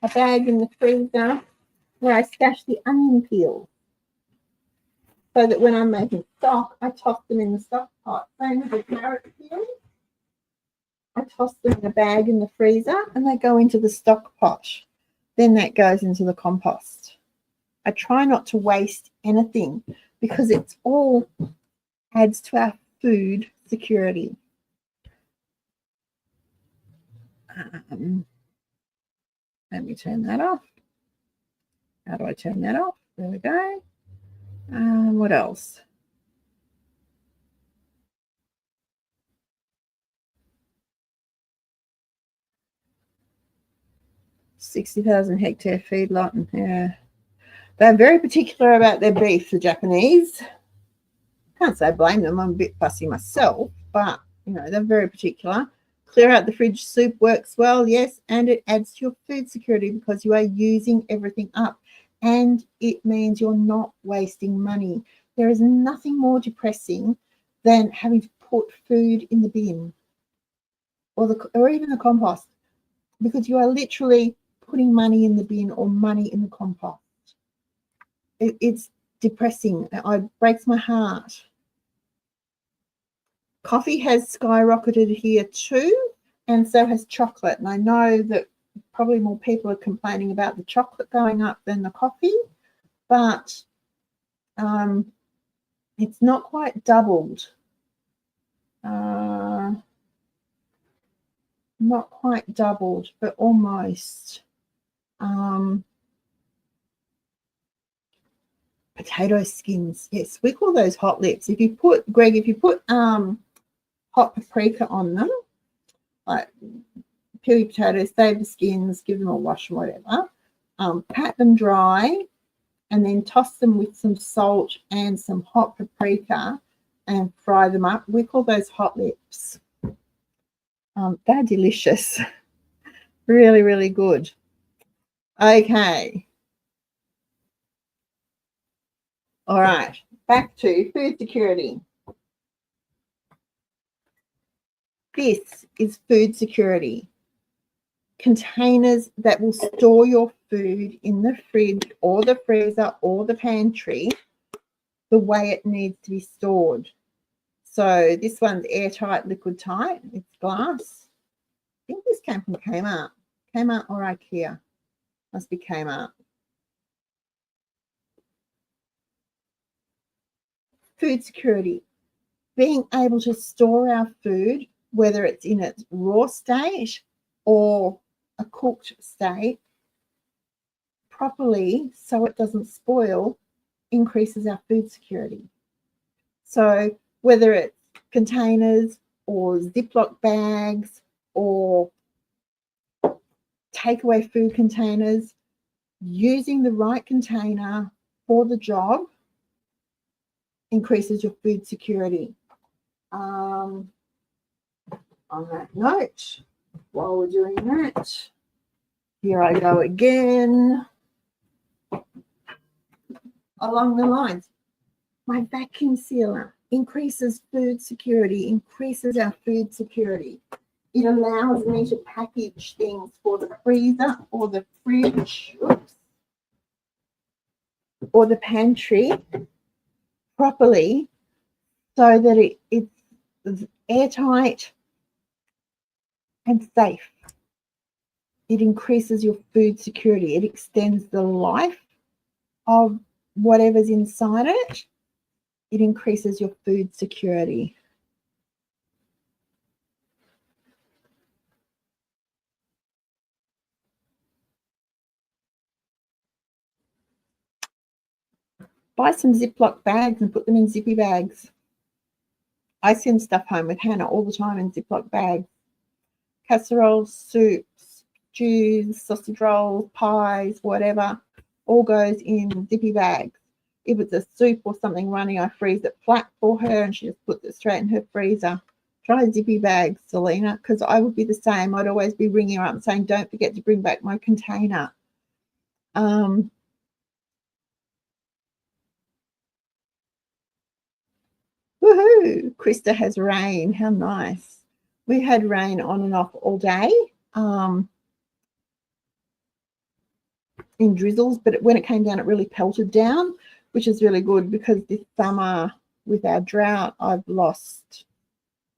A bag in the freezer where I stash the onion peels, so that when I'm making stock, I toss them in the stock pot. Same with the carrot peels. I toss them in a bag in the freezer, and they go into the stock pot. Then that goes into the compost. I try not to waste anything, because it's all adds to our food security. Let me turn that off. How do I turn that off? There we go. What else? $60,000 hectare feedlot, and yeah, they're very particular about their beef, the Japanese. Can't say I blame them. I'm a bit fussy myself, but they're very particular. Clear out the fridge soup works well, yes, and it adds to your food security, because you are using everything up, and it means you're not wasting money. There is nothing more depressing than having to put food in the bin or even the compost, because you are literally putting money in the bin or money in the compost. It's depressing. It breaks my heart. Coffee has skyrocketed here too, and so has chocolate. And I know that probably more people are complaining about the chocolate going up than the coffee. but it's not quite doubled. Not quite doubled, but almost. Potato skins. Yes, we call those hot lips. If you put, Greg, if you put hot paprika on them, like peel your potatoes, save the skins, give them a wash and whatever, pat them dry, and then toss them with some salt and some hot paprika and fry them up. We call those hot lips. They're delicious. Really, really good. Okay. All right, back to food security. This is food security. Containers that will store your food in the fridge or the freezer or the pantry the way it needs to be stored. So this one's airtight, liquid tight. It's glass. I think this came from Kmart. Kmart or IKEA. Must be Kmart. Food security. Being able to store our food, whether it's in its raw state or a cooked state, properly so it doesn't spoil, increases our food security. So whether it's containers or Ziploc bags or takeaway food containers, using the right container for the job increases your food security. On that note, while we're doing that, here I go again. Along the lines, my vacuum sealer increases food security, increases our food security. It allows me to package things for the freezer or the fridge, or the pantry properly so that it's airtight and safe. It increases your food security. It extends the life of whatever's inside it. It increases your food security. Buy some Ziploc bags and put them in zippy bags. I send stuff home with Hannah all the time in Ziploc bags. Casseroles, soups, stews, sausage rolls, pies, whatever, all goes in zippy bags. If it's a soup or something running, I freeze it flat for her and she just puts it straight in her freezer. Try zippy bags, Selena, because I would be the same. I'd always be ringing her up and saying, don't forget to bring back my container. Woohoo! Krista has rain. How nice. We had rain on and off all day in drizzles, but when it came down, it really pelted down, which is really good because this summer with our drought, I've lost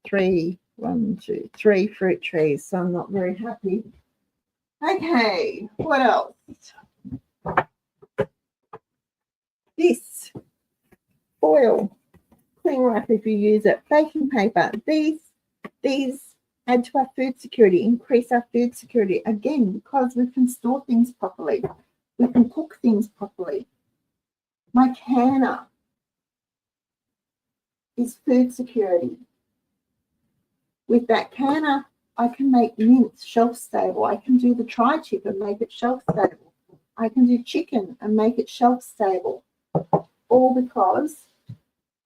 three fruit trees, so I'm not very happy. Okay, what else? This foil, cling wrap if you use it, baking paper, these add to our food security, increase our food security, again, because we can store things properly. We can cook things properly. My canner is food security. With that canner, I can make mince shelf stable. I can do the tri-tip and make it shelf stable. I can do chicken and make it shelf stable. All because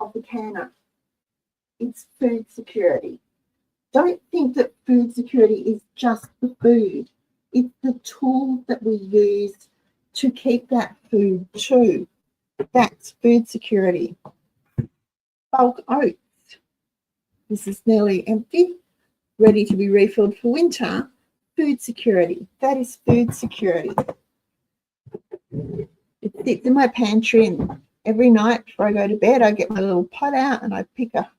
of the canner. It's food security. Don't think that food security is just the food. It's the tools that we use to keep that food too. That's food security. Bulk oats. This is nearly empty, ready to be refilled for winter. Food security. That is food security. It sits in my pantry, and every night before I go to bed, I get my little pot out and I pick a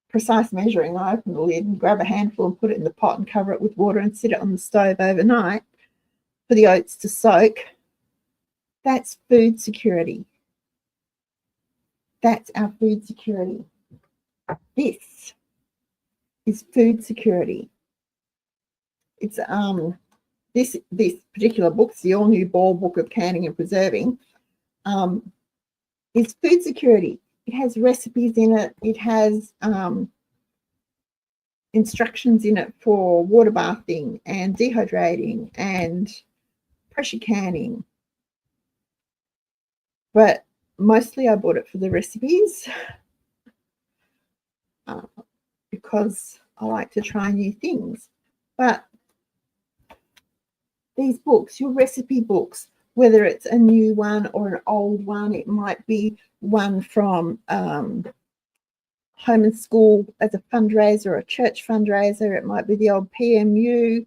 precise measuring. I open the lid and grab a handful and put it in the pot and cover it with water and sit it on the stove overnight for the oats to soak. That's food security. That's our food security. This is food security. It's this particular book, the All New Ball Book of Canning and Preserving, is food security. It has recipes in it. It has instructions in it for water bathing and dehydrating and pressure canning. But mostly I bought it for the recipes because I like to try new things. But these books, your recipe books, whether it's a new one or an old one, it might be one from Home and School as a fundraiser or a church fundraiser. It might be the old PMU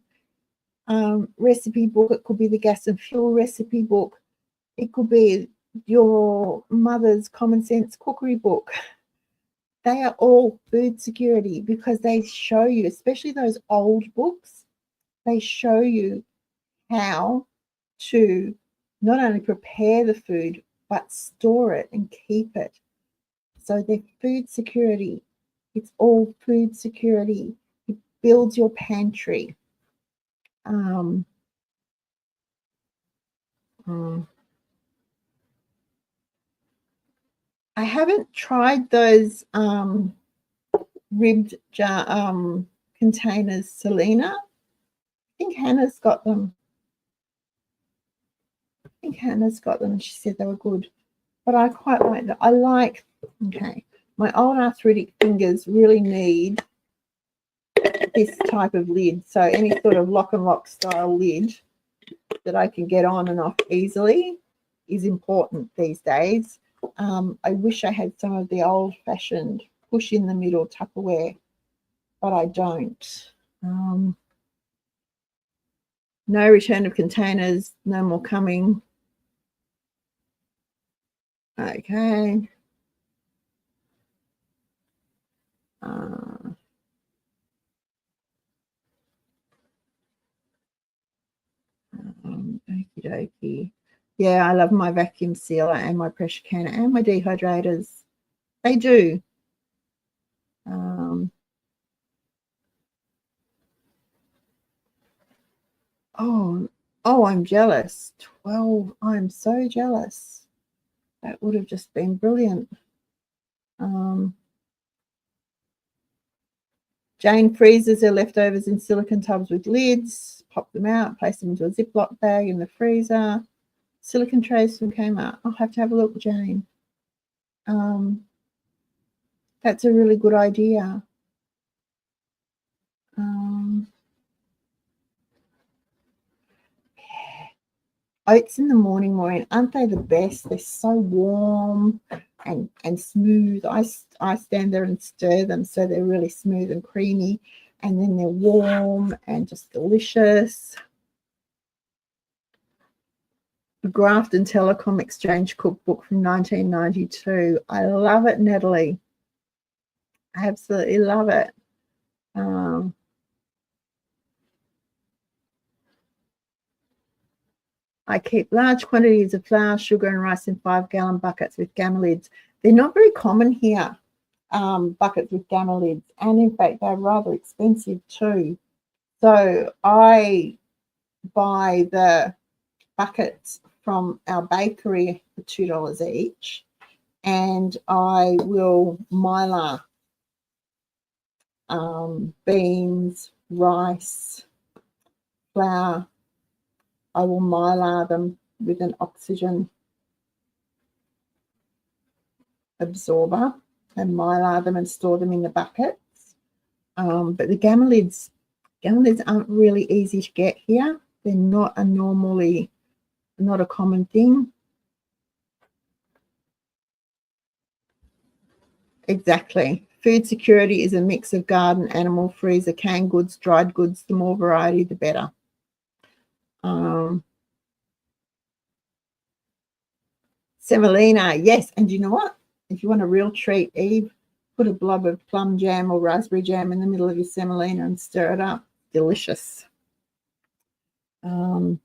recipe book. It could be the gas and fuel recipe book. It could be your mother's common sense cookery book. They are all food security because they show you, especially those old books, they show you how to not only prepare the food, but store it and keep it. So they're food security. It's all food security. It builds your pantry. I haven't tried those ribbed jar containers, Selena. I think Hannah's got them. She said they were good. But I quite like that. I like, okay, my old arthritic fingers really need this type of lid. So any sort of lock and lock style lid that I can get on and off easily is important these days. I wish I had some of the old-fashioned push in the middle Tupperware, but I don't. No return of containers, no more coming. Okay. Okie dokie. Yeah, I love my vacuum sealer and my pressure canner and my dehydrators. They do. Oh, I'm jealous. 12. I'm so jealous. That would have just been brilliant. Jane freezes her leftovers in silicone tubs with lids, pop them out, place them into a Ziploc bag in the freezer. Silicone trays from Kmart. I'll have to have a look, Jane. That's a really good idea. Oats in the morning, Maureen, aren't they the best? They're so warm and smooth. I stand there and stir them so they're really smooth and creamy, and then they're warm and just delicious. The Grafton Telecom Exchange cookbook from 1992. I love it, Natalie. I absolutely love it. I keep large quantities of flour, sugar, and rice in 5-gallon buckets with gamma lids. They're not very common here, buckets with gamma lids, and in fact, they're rather expensive too. So I buy the buckets from our bakery for $2 each, and I will mylar beans, rice, flour. I will mylar them with an oxygen absorber and mylar them and store them in the buckets. But the gamma lids aren't really easy to get here. They're not a common thing. Exactly. Food security is a mix of garden, animal, freezer, canned goods, dried goods. The more variety, the better. Semolina, yes. And you know what? If you want a real treat, Eve, put a blob of plum jam or raspberry jam in the middle of your semolina and stir it up. Delicious. Ground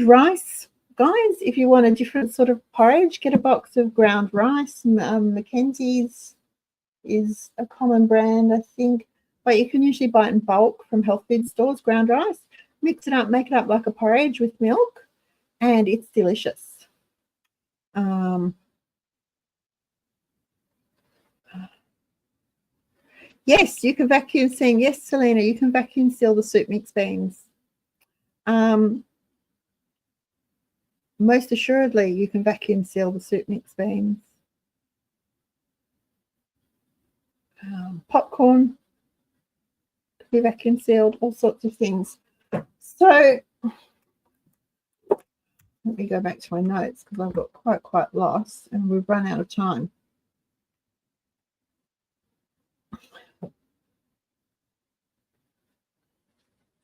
rice. guys, if you want a different sort of porridge, get a box of ground rice. Mackenzie's is a common brand, I think, but you can usually buy it in bulk from health food stores, ground rice. Mix it up, make it up like a porridge with milk, and it's delicious. Yes, you can vacuum seal. Yes, Selena, you can vacuum seal the soup mix beans. Most assuredly, you can vacuum seal the soup mix beans. Popcorn can be vacuum sealed, all sorts of things. So let me go back to my notes because I've got quite lost and we've run out of time.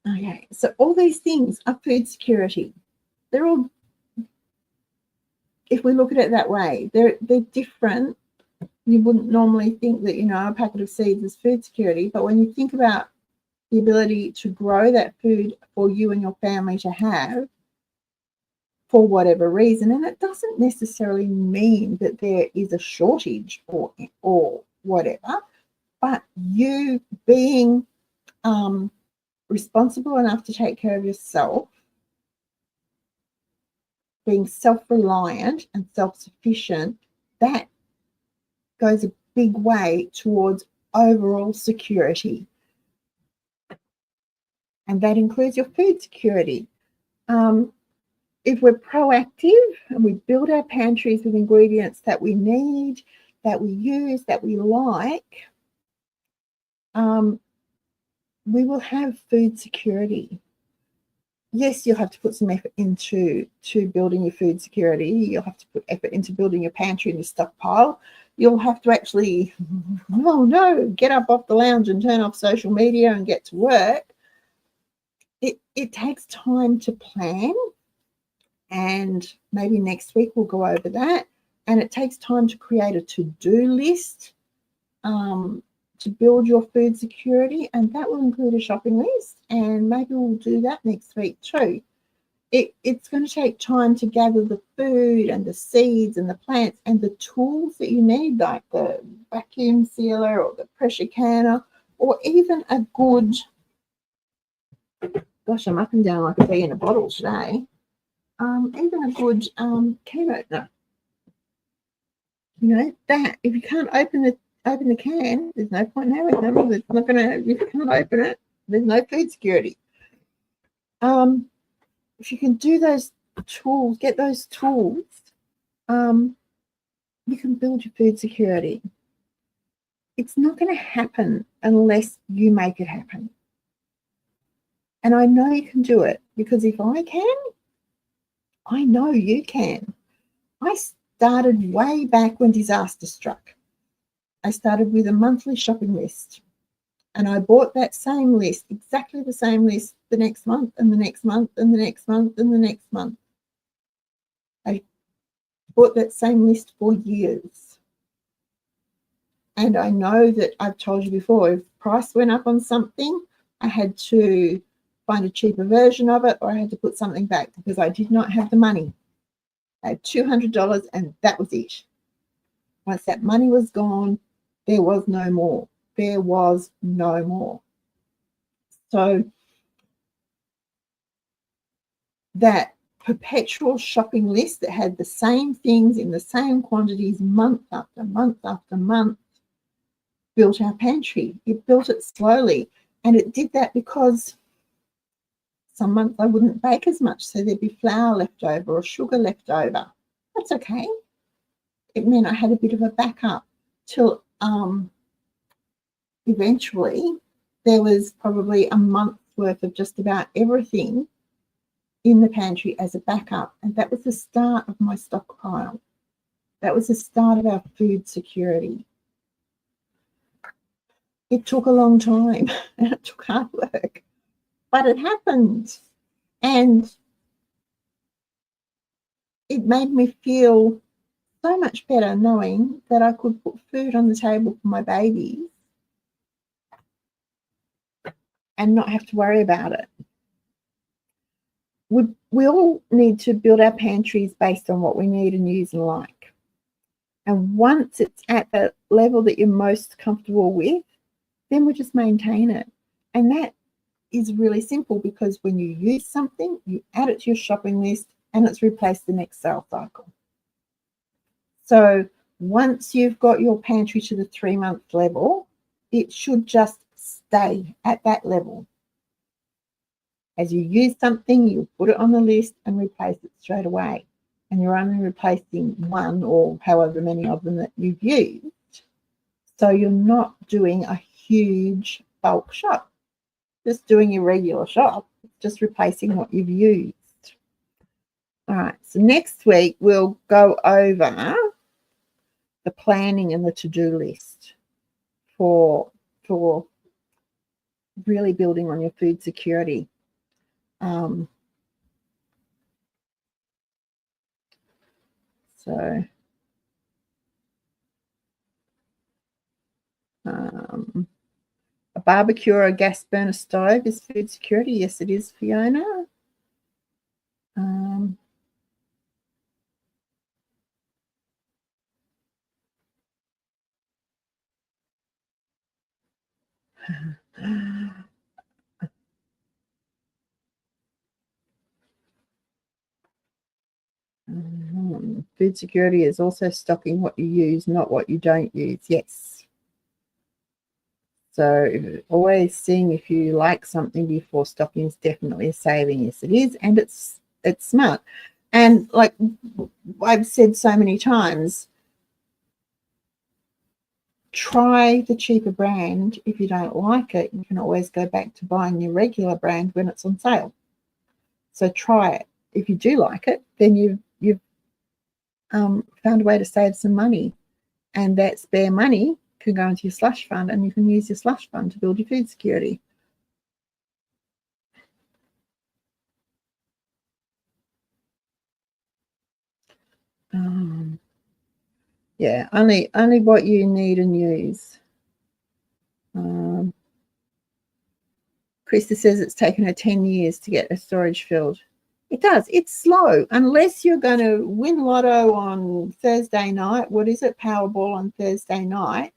Okay, so all these things are food security. They're all, if we look at it that way, they're different. You wouldn't normally think that, you know, a packet of seeds is food security, but when you think about the ability to grow that food for you and your family to have for whatever reason, and it doesn't necessarily mean that there is a shortage or whatever, but you being responsible enough to take care of yourself, being self-reliant and self-sufficient, that goes a big way towards overall security. And that includes your food security. If we're proactive and we build our pantries with ingredients that we need, that we use, that we like, we will have food security. Yes, you'll have to put some effort into building your food security. You'll have to put effort into building your pantry and your stockpile. You'll have to actually, oh no, get up off the lounge and turn off social media and get to work. It takes time to plan, and maybe next week we'll go over that. And it takes time to create a to-do list to build your food security, and that will include a shopping list, and maybe we'll do that next week too. It's going to take time to gather the food and the seeds and the plants and the tools that you need, like the vacuum sealer or the pressure canner, or even a good, gosh, I'm up and down like a bee in a bottle today, even a good can opener. You know, that if you can't open the can, there's no point in having them. It's not gonna, if you can't open it, there's no food security. If you can do those tools, get those tools, you can build your food security. It's not going to happen unless you make it happen. And I know you can do it, because if I can, I know you can. I started way back when disaster struck. I started with a monthly shopping list, and I bought that same list, exactly the same list, the next month and the next month and the next month and the next month. I bought that same list for years. And I know that I've told you before, if price went up on something, I had to find a cheaper version of it, or I had to put something back because I did not have the money. I had $200 and that was it. Once that money was gone, there was no more. There was no more. So that perpetual shopping list that had the same things in the same quantities month after month after month built our pantry. It built it slowly, and it did that because some months I wouldn't bake as much, so there'd be flour left over or sugar left over. That's okay. It meant I had a bit of a backup till eventually there was probably a month's worth of just about everything in the pantry as a backup, and that was the start of my stockpile. That was the start of our food security. It took a long time and it took hard work, but it happened, and it made me feel so much better knowing that I could put food on the table for my babies and not have to worry about it. we all need to build our pantries based on what we need and use and like. And once it's at the level that you're most comfortable with, then we just maintain it. And that is really simple, because when you use something, you add it to your shopping list and it's replaced the next sale cycle. So once you've got your pantry to the 3-month level, it should just stay at that level. As you use something, you put it on the list and replace it straight away. And you're only replacing one or however many of them that you've used. So you're not doing a huge bulk shop, just doing your regular shop, just replacing what you've used. All right, so next week we'll go over the planning and the to-do list for really building on your food security. A barbecue or a gas burner stove is food security. Yes, it is, Fiona. Food security is also stocking what you use, not what you don't use. Yes. So always seeing if you like something before stocking is definitely a saving. Yes, it is, and it's smart. And like I've said so many times, try the cheaper brand. If you don't like it, you can always go back to buying your regular brand when it's on sale. So try it. If you do like it, then you've found a way to save some money, and that spare money can go into your slush fund, and you can use your slush fund to build your food security. Yeah, only what you need and use. Krista says it's taken her 10 years to get her storage filled. It does. It's slow. Unless you're going to win lotto on Thursday night. What is it? Powerball on Thursday night.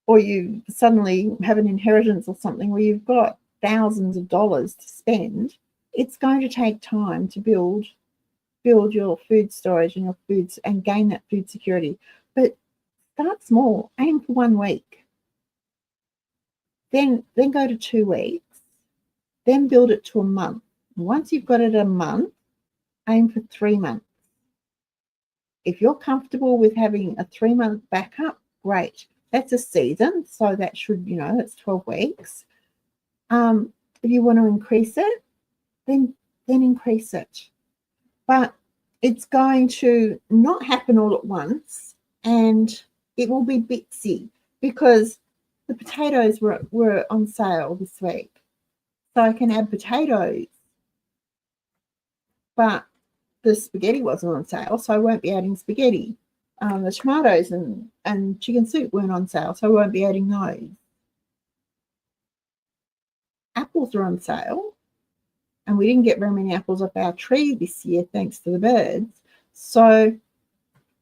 Or you suddenly have an inheritance or something where you've got thousands of dollars to spend. It's going to take time to build your food storage and your foods and gain that food security. But start small. Aim for 1 week. Then go to 2 weeks. Then build it to a month. Once you've got it a month, aim for 3 months. If you're comfortable with having a 3-month backup, great. That's a season, so that should, that's 12 weeks. If you want to increase it, then increase it. But it's going to not happen all at once, and it will be bitsy, because the potatoes were on sale this week. So I can add potatoes, but the spaghetti wasn't on sale, so I won't be adding spaghetti. The tomatoes and chicken soup weren't on sale, so I won't be adding those. Apples are on sale, and we didn't get very many apples off our tree this year, thanks to the birds. So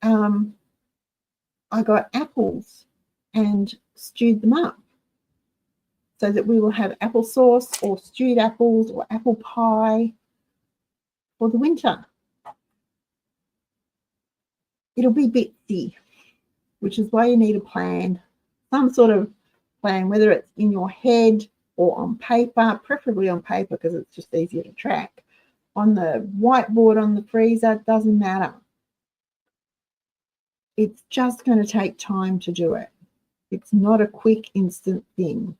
I got apples and stewed them up, so that we will have applesauce or stewed apples or apple pie for the winter. It'll be bitsy, which is why you need a plan, some sort of plan, whether it's in your head or on paper, preferably on paper because it's just easier to track. On the whiteboard on the freezer, doesn't matter. It's just going to take time to do it. It's not a quick, instant thing.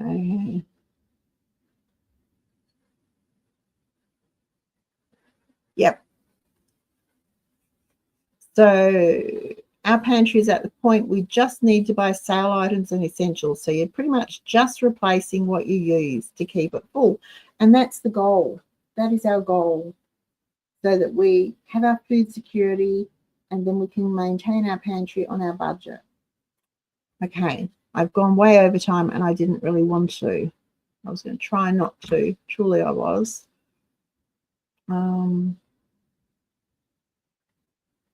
Okay. Yep. So our pantry is at the point we just need to buy sale items and essentials. So you're pretty much just replacing what you use to keep it full. And that's the goal. That is our goal, so that we have our food security and then we can maintain our pantry on our budget. Okay, I've gone way over time and I didn't really want to. I was going to try not to. Truly I was.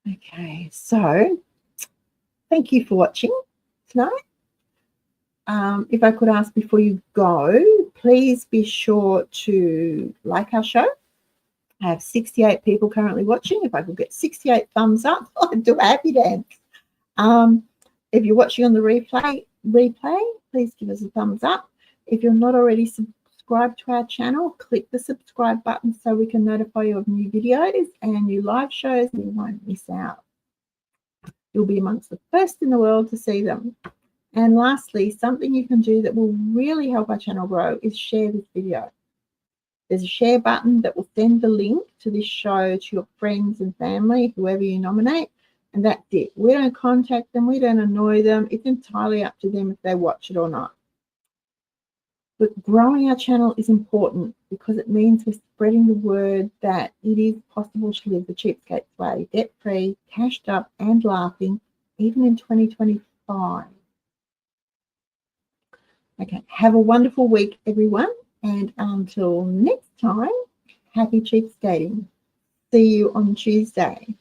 Okay, so thank you for watching tonight. If I could ask before you go, please be sure to like our show. I have 68 people currently watching. If I could get 68 thumbs up, I'd do a happy dance. If you're watching on the replay, please give us a thumbs up. If you're not already subscribed to our channel, click the subscribe button so we can notify you of new videos and new live shows, and you won't miss out. You'll be amongst the first in the world to see them. And lastly, something you can do that will really help our channel grow is share this video. There's a share button that will send the link to this show to your friends and family, whoever you nominate, and that's it. We don't contact them. We don't annoy them. It's entirely up to them if they watch it or not. But growing our channel is important because it means we're spreading the word that it is possible to live the cheapskate's way, debt-free, cashed up and laughing, even in 2025. Okay, have a wonderful week, everyone. And until next time, happy cheapskating. See you on Tuesday.